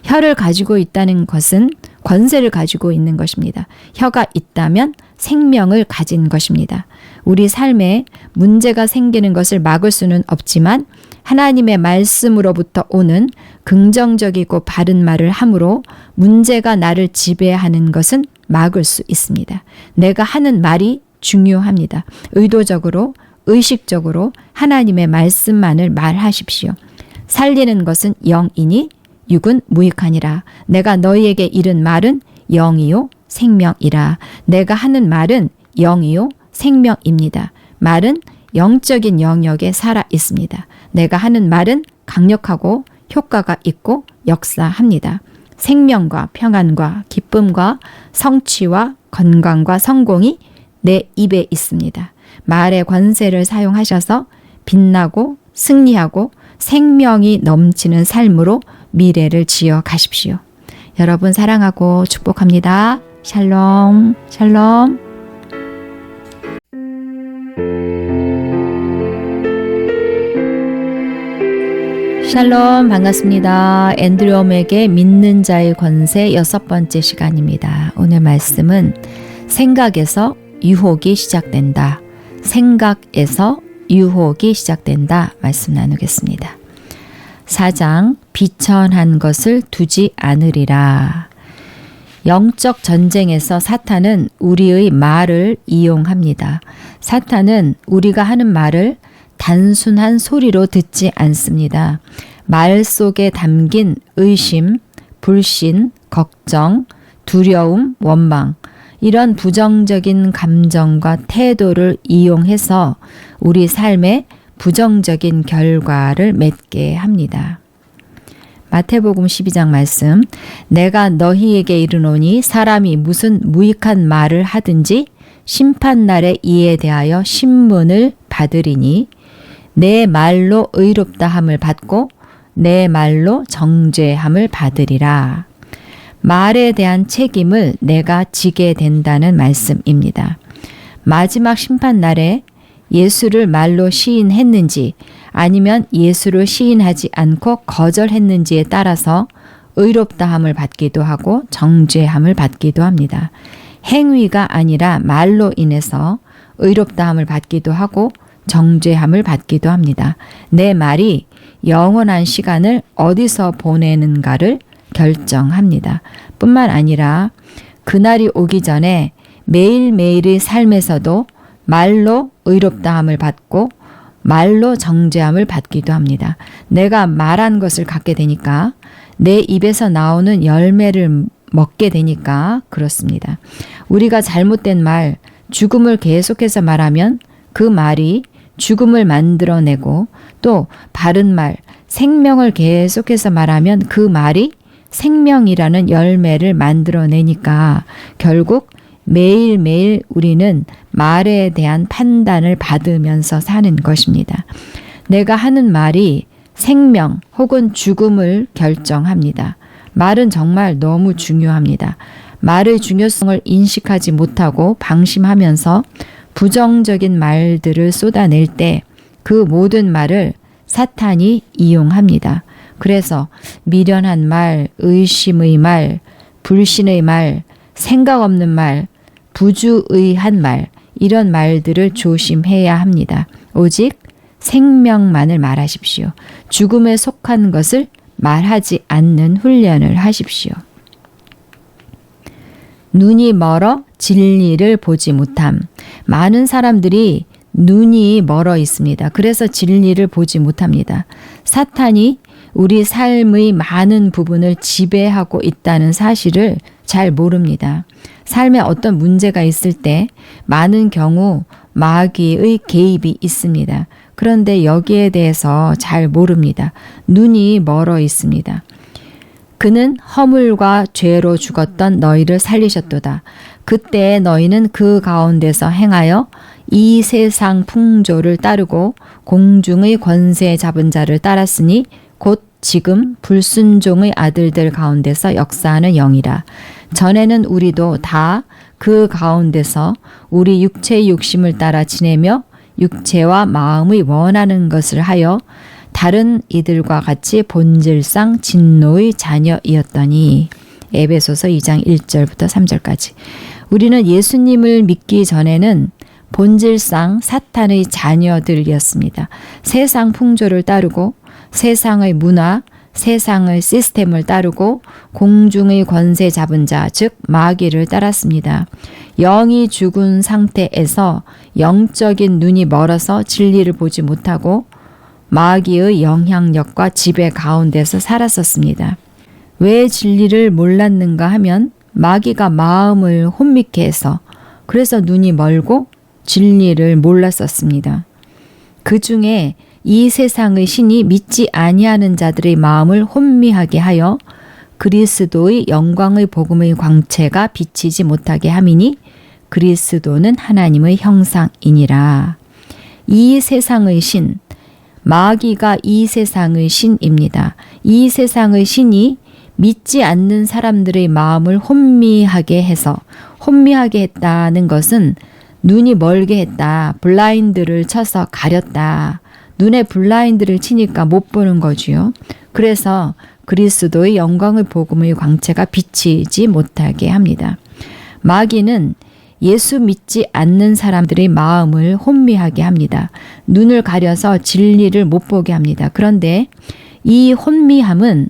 혀를 가지고 있다는 것은 권세를 가지고 있는 것입니다. 혀가 있다면 생명을 가진 것입니다. 우리 삶에 문제가 생기는 것을 막을 수는 없지만 하나님의 말씀으로부터 오는 긍정적이고 바른 말을 함으로 문제가 나를 지배하는 것은 막을 수 있습니다. 내가 하는 말이 중요합니다. 의도적으로, 의식적으로 하나님의 말씀만을 말하십시오. 살리는 것은 영이니 육은 무익하니라. 내가 너희에게 이른 말은 영이요 생명이라. 내가 하는 말은 영이요 생명입니다. 말은 영적인 영역에 살아 있습니다. 내가 하는 말은 강력하고 효과가 있고 역사합니다. 생명과 평안과 기쁨과 성취와 건강과 성공이 내 입에 있습니다. 말의 권세를 사용하셔서 빛나고 승리하고 생명이 넘치는 삶으로 미래를 지어 가십시오. 여러분 사랑하고 축복합니다. 샬롬, 샬롬. 샬롬, 반갑습니다. 앤드류엄에게 믿는 자의 권세 6번째 시간입니다. 오늘 말씀은 생각에서 유혹이 시작된다. 생각에서 유혹이 시작된다. 말씀 나누겠습니다. 4장 비천한 것을 두지 않으리라. 영적 전쟁에서 사탄은 우리의 말을 이용합니다. 사탄은 우리가 하는 말을 단순한 소리로 듣지 않습니다. 말 속에 담긴 의심, 불신, 걱정, 두려움, 원망, 이런 부정적인 감정과 태도를 이용해서 우리 삶에 부정적인 결과를 맺게 합니다. 마태복음 12장 말씀, 내가 너희에게 이르노니 사람이 무슨 무익한 말을 하든지 심판날에 이에 대하여 신문을 받으리니 내 말로 의롭다함을 받고 내 말로 정죄함을 받으리라. 말에 대한 책임을 내가 지게 된다는 말씀입니다. 마지막 심판날에 예수를 말로 시인했는지 아니면 예수를 시인하지 않고 거절했는지에 따라서 의롭다함을 받기도 하고 정죄함을 받기도 합니다. 행위가 아니라 말로 인해서 의롭다함을 받기도 하고 정죄함을 받기도 합니다. 내 말이 영원한 시간을 어디서 보내는가를 결정합니다. 뿐만 아니라 그날이 오기 전에 매일매일의 삶에서도 말로 의롭다함을 받고 말로 정죄함을 받기도 합니다. 내가 말한 것을 갖게 되니까 내 입에서 나오는 열매를 먹게 되니까 그렇습니다. 우리가 잘못된 말, 죽음을 계속해서 말하면 그 말이 죽음을 만들어내고 또 바른 말, 생명을 계속해서 말하면 그 말이 생명이라는 열매를 만들어내니까 결국 매일매일 우리는 말에 대한 판단을 받으면서 사는 것입니다. 내가 하는 말이 생명 혹은 죽음을 결정합니다. 말은 정말 너무 중요합니다. 말의 중요성을 인식하지 못하고 방심하면서 부정적인 말들을 쏟아낼 때 그 모든 말을 사탄이 이용합니다. 그래서 미련한 말, 의심의 말, 불신의 말, 생각 없는 말, 부주의한 말, 이런 말들을 조심해야 합니다. 오직 생명만을 말하십시오. 죽음에 속한 것을 말하지 않는 훈련을 하십시오. 눈이 멀어 진리를 보지 못함. 많은 사람들이 눈이 멀어 있습니다. 그래서 진리를 보지 못합니다. 사탄이 우리 삶의 많은 부분을 지배하고 있다는 사실을 잘 모릅니다. 삶에 어떤 문제가 있을 때 많은 경우 마귀의 개입이 있습니다. 그런데 여기에 대해서 잘 모릅니다. 눈이 멀어 있습니다. 그는 허물과 죄로 죽었던 너희를 살리셨도다. 그때 너희는 그 가운데서 행하여 이 세상 풍조를 따르고 공중의 권세 잡은 자를 따랐으니 곧 지금 불순종의 아들들 가운데서 역사하는 영이라. 전에는 우리도 다 그 가운데서 우리 육체의 욕심을 따라 지내며 육체와 마음의 원하는 것을 하여 다른 이들과 같이 본질상 진노의 자녀이었더니. 에베소서 2장 1절부터 3절까지. 우리는 예수님을 믿기 전에는 본질상 사탄의 자녀들이었습니다. 세상 풍조를 따르고 세상의 문화, 세상의 시스템을 따르고 공중의 권세 잡은 자, 즉 마귀를 따랐습니다. 영이 죽은 상태에서 영적인 눈이 멀어서 진리를 보지 못하고 마귀의 영향력과 지배 가운데서 살았었습니다. 왜 진리를 몰랐는가 하면 마귀가 마음을 혼미케 해서 그래서 눈이 멀고 진리를 몰랐었습니다. 그 중에 이 세상의 신이 믿지 아니하는 자들의 마음을 혼미하게 하여 그리스도의 영광의 복음의 광채가 비치지 못하게 함이니 그리스도는 하나님의 형상이니라. 이 세상의 신, 마귀가 이 세상의 신입니다. 이 세상의 신이 믿지 않는 사람들의 마음을 혼미하게 해서, 혼미하게 했다는 것은 눈이 멀게 했다, 블라인드를 쳐서 가렸다, 눈에 블라인드를 치니까 못 보는 거지요. 그래서 그리스도의 영광의 복음의 광채가 비치지 못하게 합니다. 마귀는 예수 믿지 않는 사람들의 마음을 혼미하게 합니다. 눈을 가려서 진리를 못 보게 합니다. 그런데 이 혼미함은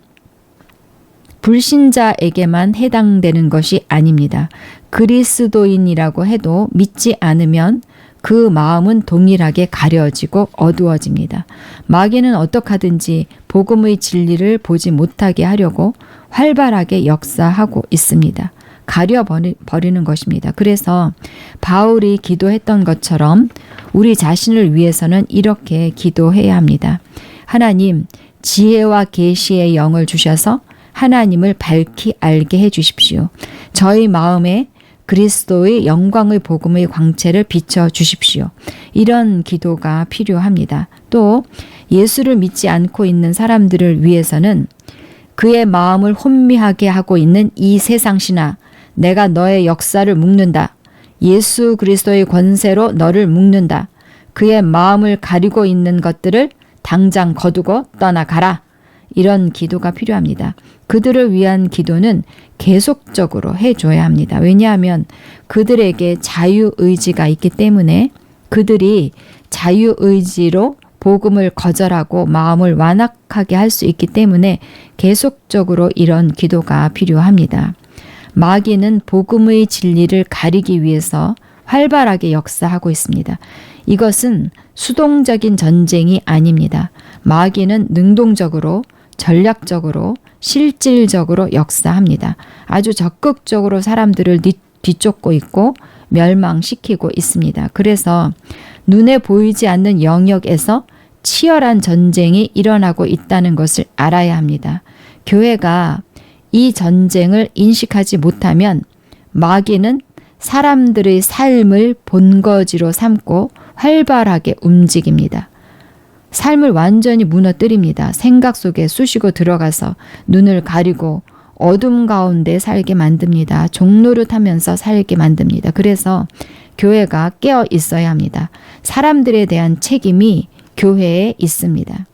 불신자에게만 해당되는 것이 아닙니다. 그리스도인이라고 해도 믿지 않으면 그 마음은 동일하게 가려지고 어두워집니다. 마귀는 어떻게 하든지 복음의 진리를 보지 못하게 하려고 활발하게 역사하고 있습니다. 가려버리는 것입니다. 그래서 바울이 기도했던 것처럼 우리 자신을 위해서는 이렇게 기도해야 합니다. 하나님, 지혜와 계시의 영을 주셔서 하나님을 밝히 알게 해 주십시오. 저희 마음에 그리스도의 영광의 복음의 광채를 비춰 주십시오. 이런 기도가 필요합니다. 또 예수를 믿지 않고 있는 사람들을 위해서는 그의 마음을 혼미하게 하고 있는 이 세상 신아, 내가 너의 역사를 묶는다. 예수 그리스도의 권세로 너를 묶는다. 그의 마음을 가리고 있는 것들을 당장 거두고 떠나가라. 이런 기도가 필요합니다. 그들을 위한 기도는 계속적으로 해줘야 합니다. 왜냐하면 그들에게 자유의지가 있기 때문에 그들이 자유의지로 복음을 거절하고 마음을 완악하게 할 수 있기 때문에 계속적으로 이런 기도가 필요합니다. 마귀는 복음의 진리를 가리기 위해서 활발하게 역사하고 있습니다. 이것은 수동적인 전쟁이 아닙니다. 마귀는 능동적으로, 전략적으로, 실질적으로 역사합니다. 아주 적극적으로 사람들을 뒤쫓고 있고 멸망시키고 있습니다. 그래서 눈에 보이지 않는 영역에서 치열한 전쟁이 일어나고 있다는 것을 알아야 합니다. 교회가 이 전쟁을 인식하지 못하면 마귀는 사람들의 삶을 본거지로 삼고 활발하게 움직입니다. 삶을 완전히 무너뜨립니다. 생각 속에 쑤시고 들어가서 눈을 가리고 어둠 가운데 살게 만듭니다. 종노릇하면서 살게 만듭니다. 그래서 교회가 깨어 있어야 합니다. 사람들에 대한 책임이 교회에 있습니다.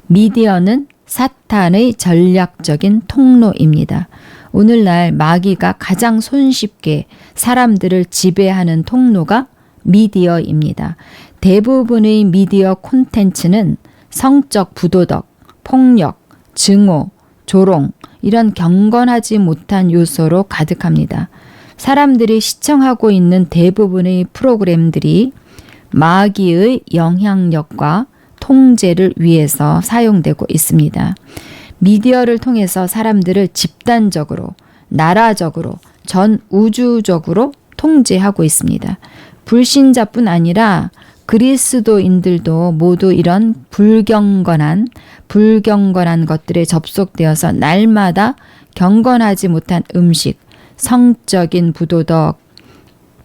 미디어는 사탄의 전략적인 통로입니다. 오늘날 마귀가 가장 손쉽게 사람들을 지배하는 통로가 미디어입니다. 대부분의 미디어 콘텐츠는 성적 부도덕, 폭력, 증오, 조롱 이런 경건하지 못한 요소로 가득합니다. 사람들이 시청하고 있는 대부분의 프로그램들이 마귀의 영향력과 통제를 위해서 사용되고 있습니다. 미디어를 통해서 사람들을 집단적으로, 나라적으로, 전 우주적으로 통제하고 있습니다. 불신자뿐 아니라 그리스도인들도 모두 이런 불경건한 것들에 접속되어서 날마다 경건하지 못한 음식, 성적인 부도덕,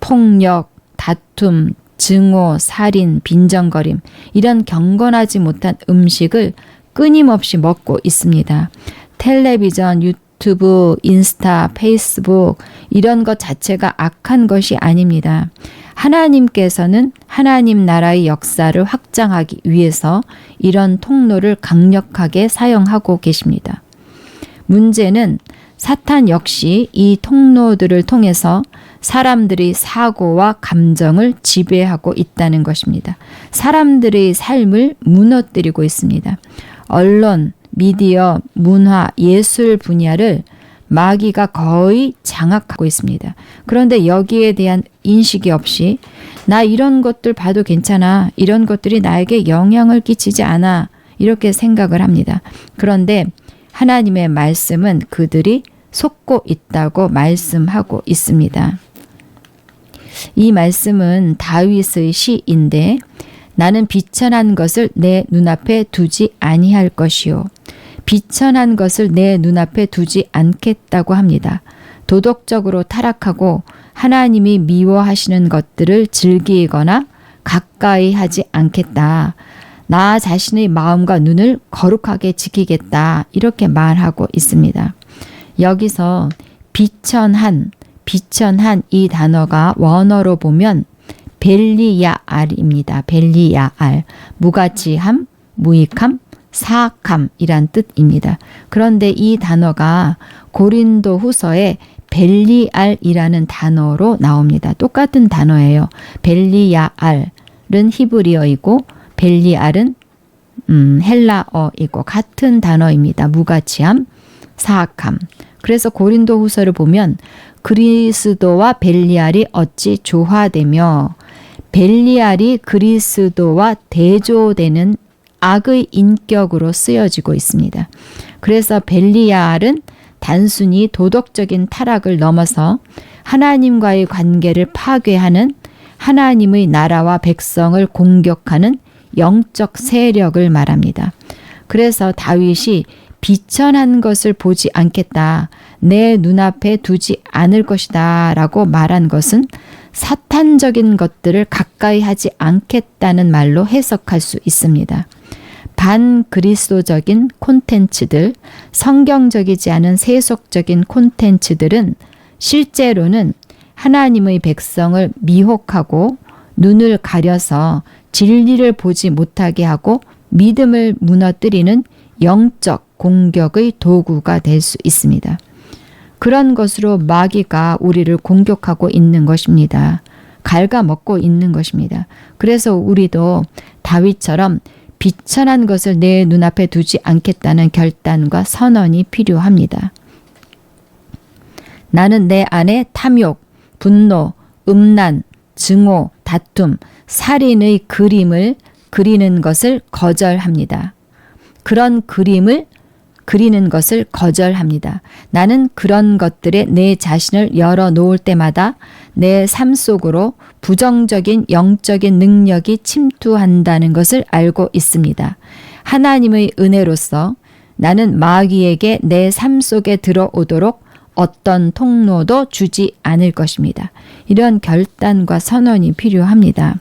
폭력, 다툼, 증오, 살인, 빈정거림 이런 경건하지 못한 음식을 끊임없이 먹고 있습니다. 텔레비전, 유튜브, 인스타, 페이스북 이런 것 자체가 악한 것이 아닙니다. 하나님께서는 하나님 나라의 역사를 확장하기 위해서 이런 통로를 강력하게 사용하고 계십니다. 문제는 사탄 역시 이 통로들을 통해서 사람들의 사고와 감정을 지배하고 있다는 것입니다. 사람들의 삶을 무너뜨리고 있습니다. 언론, 미디어, 문화, 예술 분야를 마귀가 거의 장악하고 있습니다. 그런데 여기에 대한 인식이 없이 나 이런 것들 봐도 괜찮아. 이런 것들이 나에게 영향을 끼치지 않아. 이렇게 생각을 합니다. 그런데 하나님의 말씀은 그들이 속고 있다고 말씀하고 있습니다. 이 말씀은 다윗의 시인데 나는 비천한 것을 내 눈앞에 두지 아니할 것이요. 비천한 것을 내 눈앞에 두지 않겠다고 합니다. 도덕적으로 타락하고 하나님이 미워하시는 것들을 즐기거나 가까이 하지 않겠다. 나 자신의 마음과 눈을 거룩하게 지키겠다. 이렇게 말하고 있습니다. 여기서 비천한 이 단어가 원어로 보면 벨리야알입니다. 벨리야알. 무가치함, 무익함, 사악함이란 뜻입니다. 그런데 이 단어가 고린도 후서에 벨리알이라는 단어로 나옵니다. 똑같은 단어예요. 벨리야알은 히브리어이고 벨리알은 헬라어이고 같은 단어입니다. 무가치함, 사악함. 그래서 고린도 후서를 보면 그리스도와 벨리알이 어찌 조화되며 벨리알이 그리스도와 대조되는 악의 인격으로 쓰여지고 있습니다. 그래서 벨리알은 단순히 도덕적인 타락을 넘어서 하나님과의 관계를 파괴하는 하나님의 나라와 백성을 공격하는 영적 세력을 말합니다. 그래서 다윗이 비천한 것을 보지 않겠다. 내 눈앞에 두지 않을 것이다. 라고 말한 것은 사탄적인 것들을 가까이 하지 않겠다는 말로 해석할 수 있습니다. 반그리스도적인 콘텐츠들, 성경적이지 않은 세속적인 콘텐츠들은 실제로는 하나님의 백성을 미혹하고 눈을 가려서 진리를 보지 못하게 하고 믿음을 무너뜨리는 영적 공격의 도구가 될 수 있습니다. 그런 것으로 마귀가 우리를 공격하고 있는 것입니다. 갉아먹고 있는 것입니다. 그래서 우리도 다윗처럼 비천한 것을 내 눈앞에 두지 않겠다는 결단과 선언이 필요합니다. 나는 내 안에 탐욕, 분노, 음란, 증오, 다툼, 살인의 그림을 그리는 것을 거절합니다. 그런 그림을 그리는 것을 거절합니다. 나는 그런 것들에 내 자신을 열어놓을 때마다 내 삶 속으로 부정적인 영적인 능력이 침투한다는 것을 알고 있습니다. 하나님의 은혜로서 나는 마귀에게 내 삶 속에 들어오도록 어떤 통로도 주지 않을 것입니다. 이런 결단과 선언이 필요합니다.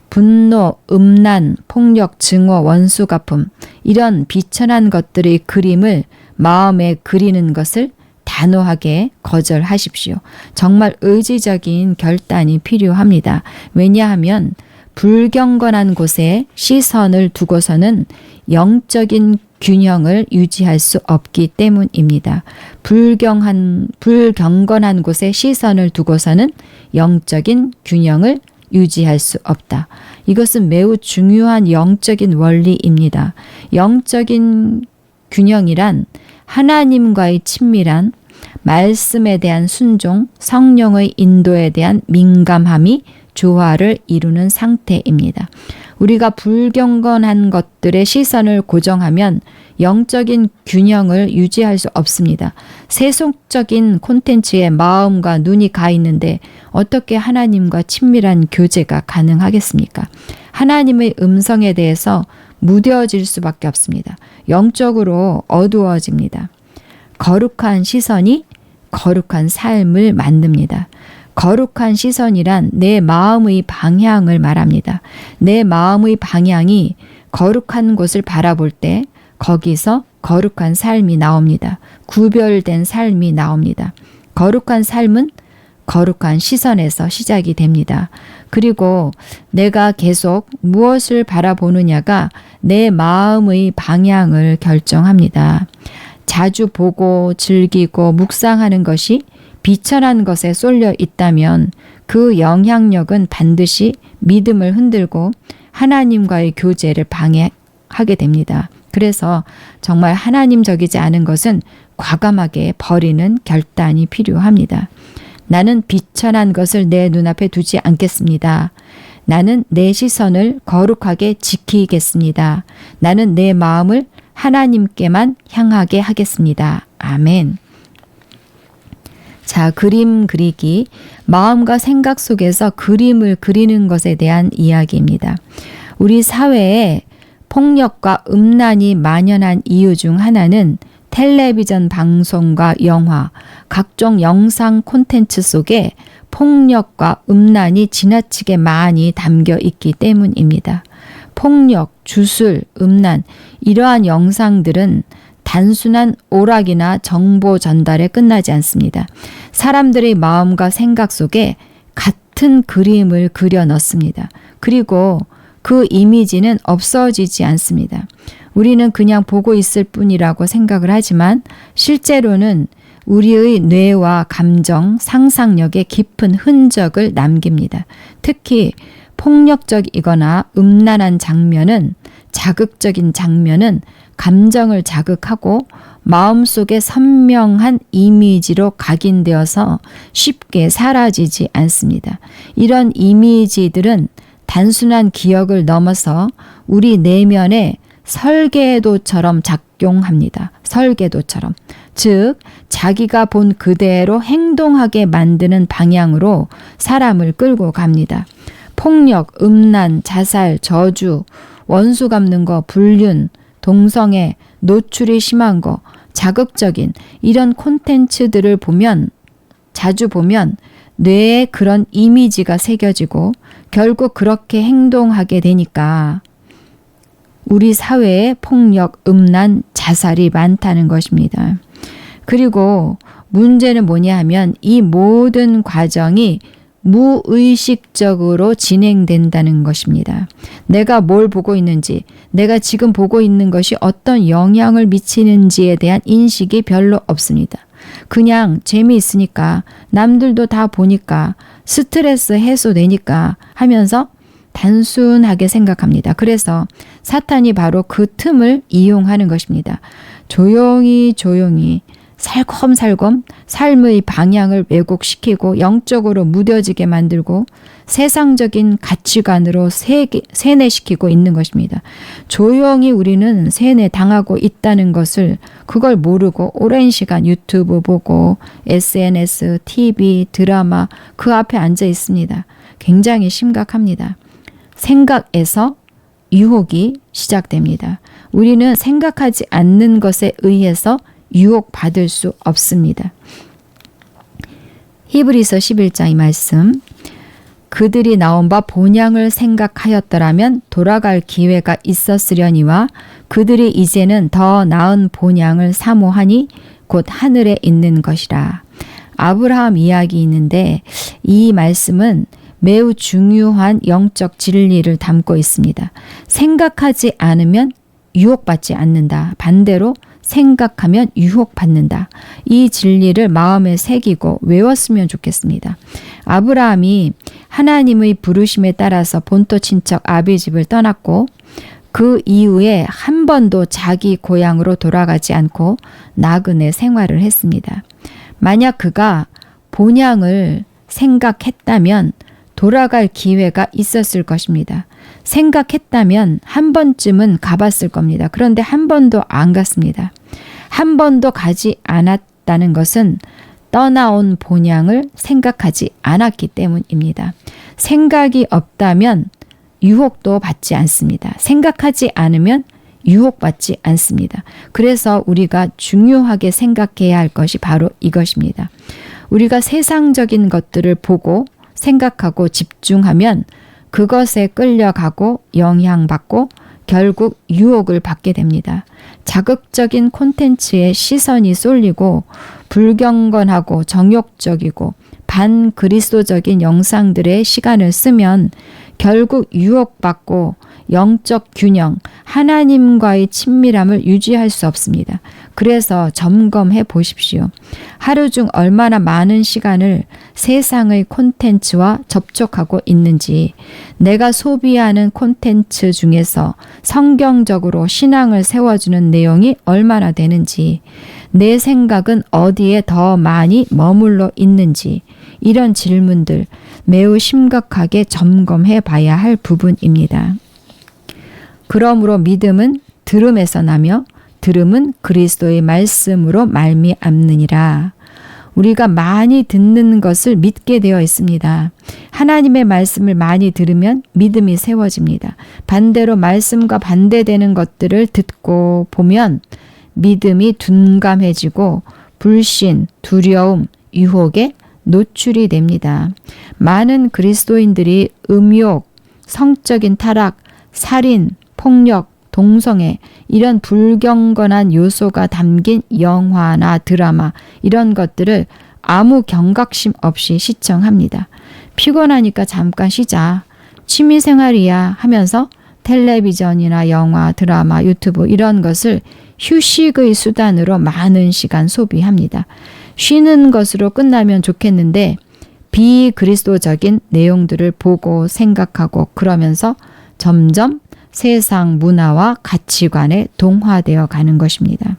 분노, 음란, 폭력, 증오, 원수갚음 이런 비천한 것들의 그림을 마음에 그리는 것을 단호하게 거절하십시오. 정말 의지적인 결단이 필요합니다. 왜냐하면 불경건한 곳에 시선을 두고서는 영적인 균형을 유지할 수 없기 때문입니다. 불경건한 곳에 시선을 두고서는 영적인 균형을 유지할 수 없다. 이것은 매우 중요한 영적인 원리입니다. 영적인 균형이란 하나님과의 친밀한 말씀에 대한 순종, 성령의 인도에 대한 민감함이 조화를 이루는 상태입니다. 우리가 불경건한 것들의 시선을 고정하면 영적인 균형을 유지할 수 없습니다. 세속적인 콘텐츠에 마음과 눈이 가 있는데 어떻게 하나님과 친밀한 교제가 가능하겠습니까? 하나님의 음성에 대해서 무뎌질 수밖에 없습니다. 영적으로 어두워집니다. 거룩한 시선이 거룩한 삶을 만듭니다. 거룩한 시선이란 내 마음의 방향을 말합니다. 내 마음의 방향이 거룩한 곳을 바라볼 때 거기서 거룩한 삶이 나옵니다. 구별된 삶이 나옵니다. 거룩한 삶은 거룩한 시선에서 시작이 됩니다. 그리고 내가 계속 무엇을 바라보느냐가 내 마음의 방향을 결정합니다. 자주 보고 즐기고 묵상하는 것이 비천한 것에 쏠려 있다면 그 영향력은 반드시 믿음을 흔들고 하나님과의 교제를 방해하게 됩니다. 그래서 정말 하나님적이지 않은 것은 과감하게 버리는 결단이 필요합니다. 나는 비천한 것을 내 눈앞에 두지 않겠습니다. 나는 내 시선을 거룩하게 지키겠습니다. 나는 내 마음을 하나님께만 향하게 하겠습니다. 아멘. 자, 그림 그리기. 마음과 생각 속에서 그림을 그리는 것에 대한 이야기입니다. 우리 사회에 폭력과 음란이 만연한 이유 중 하나는 텔레비전 방송과 영화, 각종 영상 콘텐츠 속에 폭력과 음란이 지나치게 많이 담겨 있기 때문입니다. 폭력, 주술, 음란, 이러한 영상들은 단순한 오락이나 정보 전달에 끝나지 않습니다. 사람들의 마음과 생각 속에 같은 그림을 그려 넣습니다. 그리고 그 이미지는 없어지지 않습니다. 우리는 그냥 보고 있을 뿐이라고 생각을 하지만 실제로는 우리의 뇌와 감정, 상상력에 깊은 흔적을 남깁니다. 특히 폭력적이거나 음란한 장면은 자극적인 장면은 감정을 자극하고 마음속에 선명한 이미지로 각인되어서 쉽게 사라지지 않습니다. 이런 이미지들은 단순한 기억을 넘어서 우리 내면에 설계도처럼 작용합니다. 설계도처럼. 즉, 자기가 본 그대로 행동하게 만드는 방향으로 사람을 끌고 갑니다. 폭력, 음란, 자살, 저주, 원수 갚는 거, 불륜, 동성애, 노출이 심한 거, 자극적인 이런 콘텐츠들을 자주 보면 뇌에 그런 이미지가 새겨지고 결국 그렇게 행동하게 되니까 우리 사회에 폭력, 음란, 자살이 많다는 것입니다. 그리고 문제는 뭐냐 하면 이 모든 과정이 무의식적으로 진행된다는 것입니다. 내가 뭘 보고 있는지, 내가 지금 보고 있는 것이 어떤 영향을 미치는지에 대한 인식이 별로 없습니다. 그냥 재미있으니까, 남들도 다 보니까, 스트레스 해소되니까 하면서 단순하게 생각합니다. 그래서 사탄이 바로 그 틈을 이용하는 것입니다. 조용히 살검살검 삶의 방향을 왜곡시키고 영적으로 무뎌지게 만들고 세상적인 가치관으로 세뇌시키고 있는 것입니다. 조용히 우리는 세뇌당하고 있다는 것을 그걸 모르고 오랜 시간 유튜브 보고 SNS, TV, 드라마 그 앞에 앉아 있습니다. 굉장히 심각합니다. 생각에서 유혹이 시작됩니다. 우리는 생각하지 않는 것에 의해서 유혹받을 수 없습니다. 히브리서 11장의 말씀. 그들이 나온 바 본향을 생각하였더라면 돌아갈 기회가 있었으려니와 그들이 이제는 더 나은 본향을 사모하니 곧 하늘에 있는 것이라. 아브라함 이야기 있는데 이 말씀은 매우 중요한 영적 진리를 담고 있습니다. 생각하지 않으면 유혹받지 않는다. 반대로 생각하면 유혹받는다. 이 진리를 마음에 새기고 외웠으면 좋겠습니다. 아브라함이 하나님의 부르심에 따라서 본토 친척 아비집을 떠났고 그 이후에 한 번도 자기 고향으로 돌아가지 않고 나그네 생활을 했습니다. 만약 그가 본향을 생각했다면 돌아갈 기회가 있었을 것입니다. 생각했다면 한 번쯤은 가봤을 겁니다. 그런데 한 번도 안 갔습니다. 한 번도 가지 않았다는 것은 떠나온 본향을 생각하지 않았기 때문입니다. 생각이 없다면 유혹도 받지 않습니다. 생각하지 않으면 유혹받지 않습니다. 그래서 우리가 중요하게 생각해야 할 것이 바로 이것입니다. 우리가 세상적인 것들을 보고 생각하고 집중하면 그것에 끌려가고 영향받고 결국 유혹을 받게 됩니다. 자극적인 콘텐츠에 시선이 쏠리고 불경건하고 정욕적이고 반그리스도적인 영상들의 시간을 쓰면 결국 유혹받고 영적 균형, 하나님과의 친밀함을 유지할 수 없습니다. 그래서 점검해 보십시오. 하루 중 얼마나 많은 시간을 세상의 콘텐츠와 접촉하고 있는지, 내가 소비하는 콘텐츠 중에서 성경적으로 신앙을 세워주는 내용이 얼마나 되는지, 내 생각은 어디에 더 많이 머물러 있는지, 이런 질문들 매우 심각하게 점검해 봐야 할 부분입니다. 그러므로 믿음은 들음에서 나며 들음은 그리스도의 말씀으로 말미암느니라. 우리가 많이 듣는 것을 믿게 되어 있습니다. 하나님의 말씀을 많이 들으면 믿음이 세워집니다. 반대로 말씀과 반대되는 것들을 듣고 보면 믿음이 둔감해지고 불신, 두려움, 유혹에 노출이 됩니다. 많은 그리스도인들이 음욕, 성적인 타락, 살인, 폭력, 동성애, 이런 불경건한 요소가 담긴 영화나 드라마, 이런 것들을 아무 경각심 없이 시청합니다. 피곤하니까 잠깐 쉬자, 취미생활이야 하면서 텔레비전이나 영화, 드라마, 유튜브 이런 것을 휴식의 수단으로 많은 시간 소비합니다. 쉬는 것으로 끝나면 좋겠는데 비그리스도적인 내용들을 보고 생각하고 그러면서 점점 세상 문화와 가치관에 동화되어 가는 것입니다.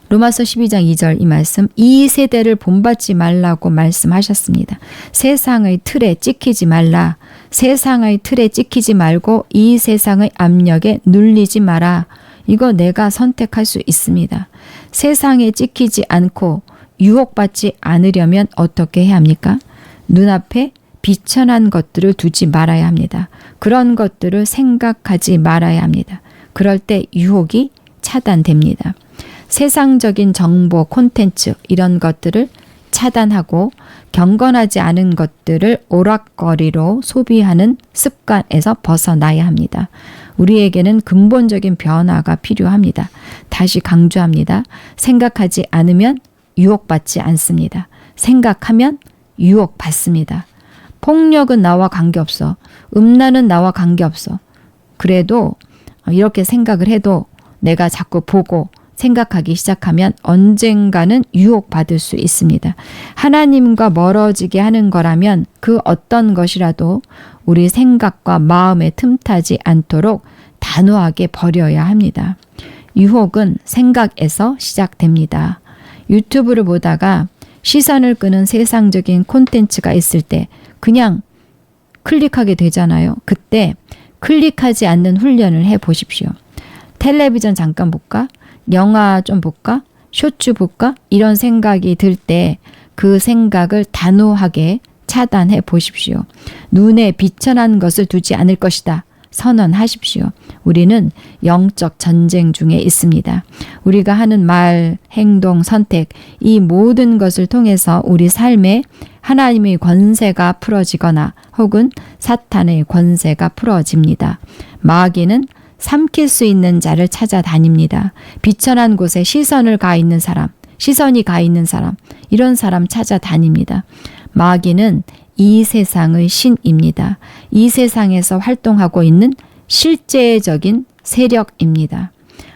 로마서 12장 2절 이 말씀, 이 세대를 본받지 말라고 말씀하셨습니다. 세상의 틀에 찍히지 말라. 세상의 틀에 찍히지 말고 이 세상의 압력에 눌리지 마라. 이거 내가 선택할 수 있습니다. 세상에 찍히지 않고 유혹받지 않으려면 어떻게 해야 합니까? 눈앞에 비천한 것들을 두지 말아야 합니다. 그런 것들을 생각하지 말아야 합니다. 그럴 때 유혹이 차단됩니다. 세상적인 정보, 콘텐츠 이런 것들을 차단하고 경건하지 않은 것들을 오락거리로 소비하는 습관에서 벗어나야 합니다. 우리에게는 근본적인 변화가 필요합니다. 다시 강조합니다. 생각하지 않으면 유혹받지 않습니다. 생각하면 유혹받습니다. 폭력은 나와 관계없어. 음란은 나와 관계없어. 그래도 이렇게 생각을 해도 내가 자꾸 보고 생각하기 시작하면 언젠가는 유혹받을 수 있습니다. 하나님과 멀어지게 하는 거라면 그 어떤 것이라도 우리 생각과 마음에 틈타지 않도록 단호하게 버려야 합니다. 유혹은 생각에서 시작됩니다. 유튜브를 보다가 시선을 끄는 세상적인 콘텐츠가 있을 때 그냥 클릭하게 되잖아요. 그때 클릭하지 않는 훈련을 해 보십시오. 텔레비전 잠깐 볼까? 영화 좀 볼까? 쇼츠 볼까? 이런 생각이 들 때 그 생각을 단호하게 차단해 보십시오. 눈에 비천한 것을 두지 않을 것이다. 선언하십시오. 우리는 영적 전쟁 중에 있습니다. 우리가 하는 말, 행동, 선택, 이 모든 것을 통해서 우리 삶에 하나님의 권세가 풀어지거나 혹은 사탄의 권세가 풀어집니다. 마귀는 삼킬 수 있는 자를 찾아다닙니다. 비천한 곳에 시선이 가 있는 사람, 이런 사람 찾아다닙니다. 마귀는 이 세상의 신입니다. 이 세상에서 활동하고 있는 실제적인 세력입니다.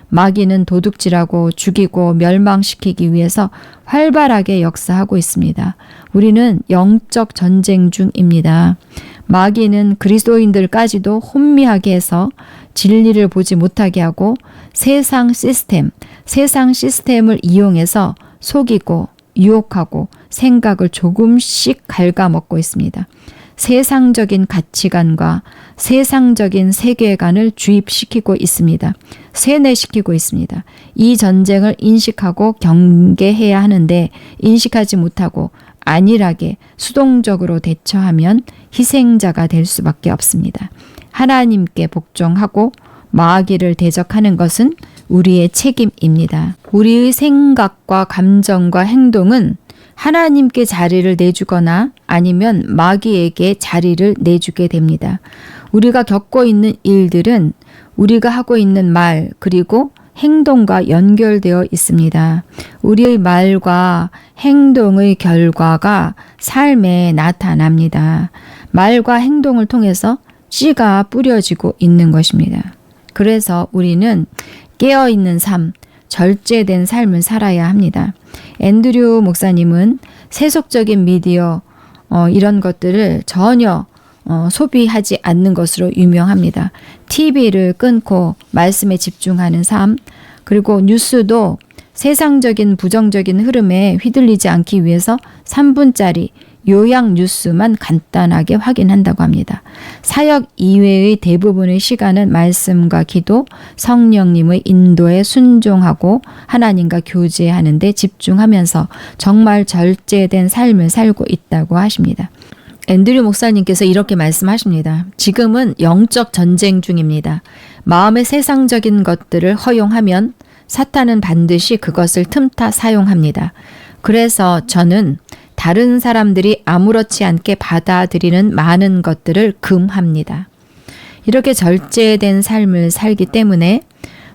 마귀는 도둑질하고 죽이고 멸망시키기 위해서 활발하게 역사하고 있습니다. 우리는 영적 전쟁 중입니다. 마귀는 그리스도인들까지도 혼미하게 해서 진리를 보지 못하게 하고 세상 시스템을 이용해서 속이고 유혹하고 생각을 조금씩 갉아먹고 있습니다. 세상적인 가치관과 세상적인 세계관을 주입시키고 있습니다. 세뇌시키고 있습니다. 이 전쟁을 인식하고 경계해야 하는데 인식하지 못하고 안일하게 수동적으로 대처하면 희생자가 될 수밖에 없습니다. 하나님께 복종하고 마귀를 대적하는 것은 우리의 책임입니다. 우리의 생각과 감정과 행동은 하나님께 자리를 내주거나 아니면 마귀에게 자리를 내주게 됩니다. 우리가 겪고 있는 일들은 우리가 하고 있는 말 그리고 행동과 연결되어 있습니다. 우리의 말과 행동의 결과가 삶에 나타납니다. 말과 행동을 통해서 씨가 뿌려지고 있는 것입니다. 그래서 우리는 깨어있는 삶, 절제된 삶을 살아야 합니다. 앤드류 목사님은 세속적인 미디어 이런 것들을 전혀 소비하지 않는 것으로 유명합니다. TV를 끊고 말씀에 집중하는 삶, 그리고 뉴스도 세상적인 부정적인 흐름에 휘둘리지 않기 위해서 3분짜리 요약 뉴스만 간단하게 확인한다고 합니다. 사역 이외의 대부분의 시간은 말씀과 기도, 성령님의 인도에 순종하고 하나님과 교제하는 데 집중하면서 정말 절제된 삶을 살고 있다고 하십니다. 앤드류 목사님께서 이렇게 말씀하십니다. 지금은 영적 전쟁 중입니다. 마음의 세상적인 것들을 허용하면 사탄은 반드시 그것을 틈타 사용합니다. 그래서 저는 다른 사람들이 아무렇지 않게 받아들이는 많은 것들을 금합니다. 이렇게 절제된 삶을 살기 때문에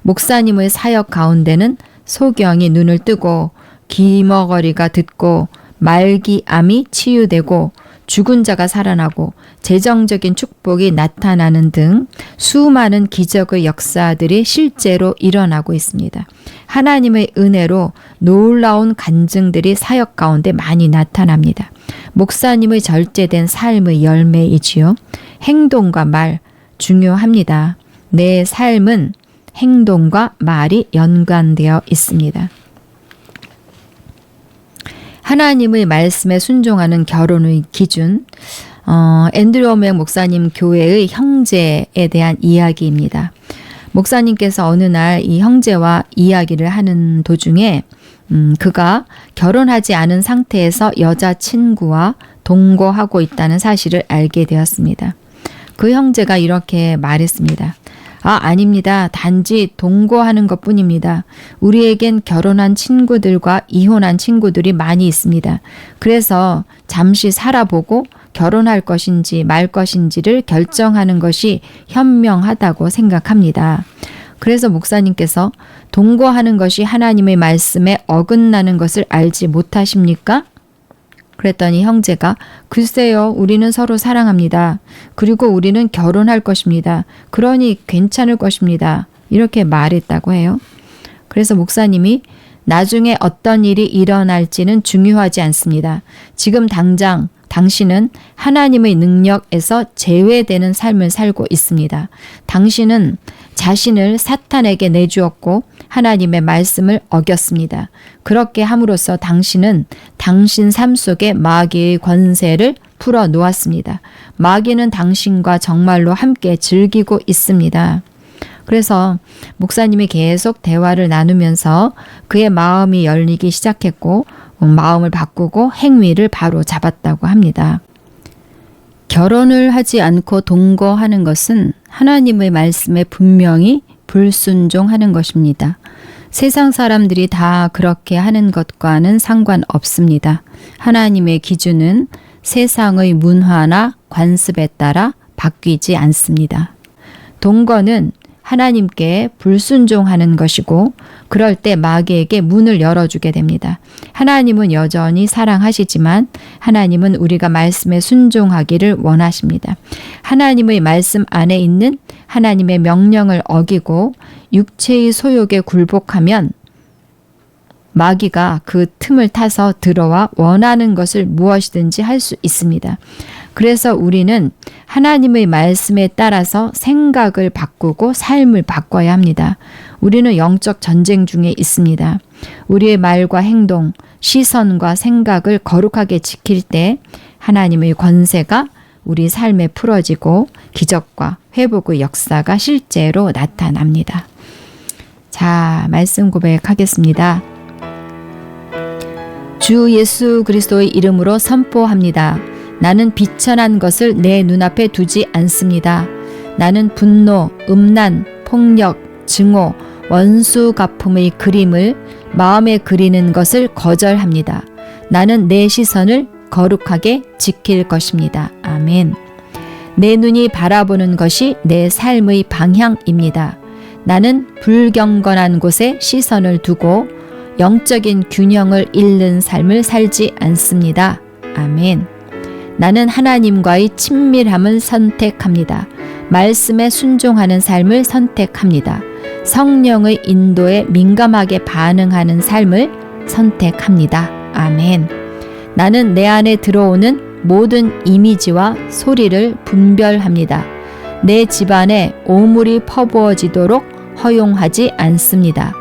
목사님의 사역 가운데는 소경이 눈을 뜨고 귀머거리가 듣고 말기암이 치유되고 죽은 자가 살아나고 재정적인 축복이 나타나는 등 수많은 기적의 역사들이 실제로 일어나고 있습니다. 하나님의 은혜로 놀라운 간증들이 사역 가운데 많이 나타납니다. 목사님의 절제된 삶의 열매이지요. 행동과 말 중요합니다. 내 삶은 행동과 말이 연관되어 있습니다. 하나님의 말씀에 순종하는 결혼의 기준, 앤드류 오맥 목사님 교회의 형제에 대한 이야기입니다. 목사님께서 어느 날 이 형제와 이야기를 하는 도중에 그가 결혼하지 않은 상태에서 여자친구와 동거하고 있다는 사실을 알게 되었습니다. 그 형제가 이렇게 말했습니다. 아닙니다. 단지 동거하는 것뿐입니다. 우리에겐 결혼한 친구들과 이혼한 친구들이 많이 있습니다. 그래서 잠시 살아보고 결혼할 것인지 말 것인지를 결정하는 것이 현명하다고 생각합니다. 그래서 목사님께서 동거하는 것이 하나님의 말씀에 어긋나는 것을 알지 못하십니까? 그랬더니 형제가 글쎄요, 우리는 서로 사랑합니다. 그리고 우리는 결혼할 것입니다. 그러니 괜찮을 것입니다. 이렇게 말했다고 해요. 그래서 목사님이 나중에 어떤 일이 일어날지는 중요하지 않습니다. 지금 당장 당신은 하나님의 능력에서 제외되는 삶을 살고 있습니다. 당신은 자신을 사탄에게 내주었고 하나님의 말씀을 어겼습니다. 그렇게 함으로써 당신은 당신 삶 속에 마귀의 권세를 풀어 놓았습니다. 마귀는 당신과 정말로 함께 즐기고 있습니다. 그래서 목사님이 계속 대화를 나누면서 그의 마음이 열리기 시작했고 마음을 바꾸고 행위를 바로 잡았다고 합니다. 결혼을 하지 않고 동거하는 것은 하나님의 말씀에 분명히 불순종하는 것입니다. 세상 사람들이 다 그렇게 하는 것과는 상관없습니다. 하나님의 기준은 세상의 문화나 관습에 따라 바뀌지 않습니다. 동거는 하나님께 불순종하는 것이고 그럴 때 마귀에게 문을 열어주게 됩니다. 하나님은 여전히 사랑하시지만 하나님은 우리가 말씀에 순종하기를 원하십니다. 하나님의 말씀 안에 있는 하나님의 명령을 어기고 육체의 소욕에 굴복하면 마귀가 그 틈을 타서 들어와 원하는 것을 무엇이든지 할 수 있습니다. 그래서 우리는 하나님의 말씀에 따라서 생각을 바꾸고 삶을 바꿔야 합니다. 우리는 영적 전쟁 중에 있습니다. 우리의 말과 행동, 시선과 생각을 거룩하게 지킬 때 하나님의 권세가 우리 삶에 풀어지고 기적과 회복의 역사가 실제로 나타납니다. 자, 말씀 고백하겠습니다. 주 예수 그리스도의 이름으로 선포합니다. 나는 비천한 것을 내 눈앞에 두지 않습니다. 나는 분노, 음란, 폭력, 증오, 원수 갚음의 그림을 마음에 그리는 것을 거절합니다. 나는 내 시선을 거룩하게 지킬 것입니다. 아멘. 내 눈이 바라보는 것이 내 삶의 방향입니다. 나는 불경건한 곳에 시선을 두고 영적인 균형을 잃는 삶을 살지 않습니다. 아멘. 나는 하나님과의 친밀함을 선택합니다. 말씀에 순종하는 삶을 선택합니다. 성령의 인도에 민감하게 반응하는 삶을 선택합니다. 아멘. 나는 내 안에 들어오는 모든 이미지와 소리를 분별합니다. 내 집안에 오물이 퍼부어지도록 허용하지 않습니다.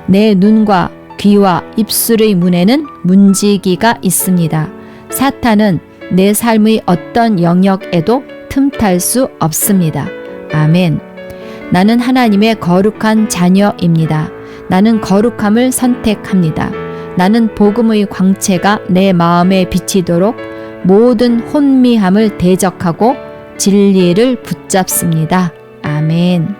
내 눈과 귀와 입술의 문에는 문지기가 있습니다. 사탄은 내 삶의 어떤 영역에도 틈탈 수 없습니다. 아멘. 나는 하나님의 거룩한 자녀입니다. 나는 거룩함을 선택합니다. 나는 복음의 광채가 내 마음에 비치도록 모든 혼미함을 대적하고 진리를 붙잡습니다. 아멘.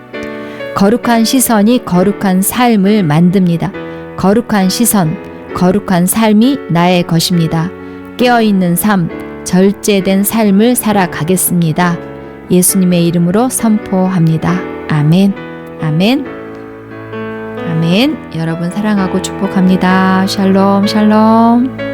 거룩한 시선이 거룩한 삶을 만듭니다. 거룩한 시선, 거룩한 삶이 나의 것입니다. 깨어있는 삶, 절제된 삶을 살아가겠습니다. 예수님의 이름으로 선포합니다. 아멘. 아멘. 아멘. 여러분 사랑하고 축복합니다. 샬롬, 샬롬.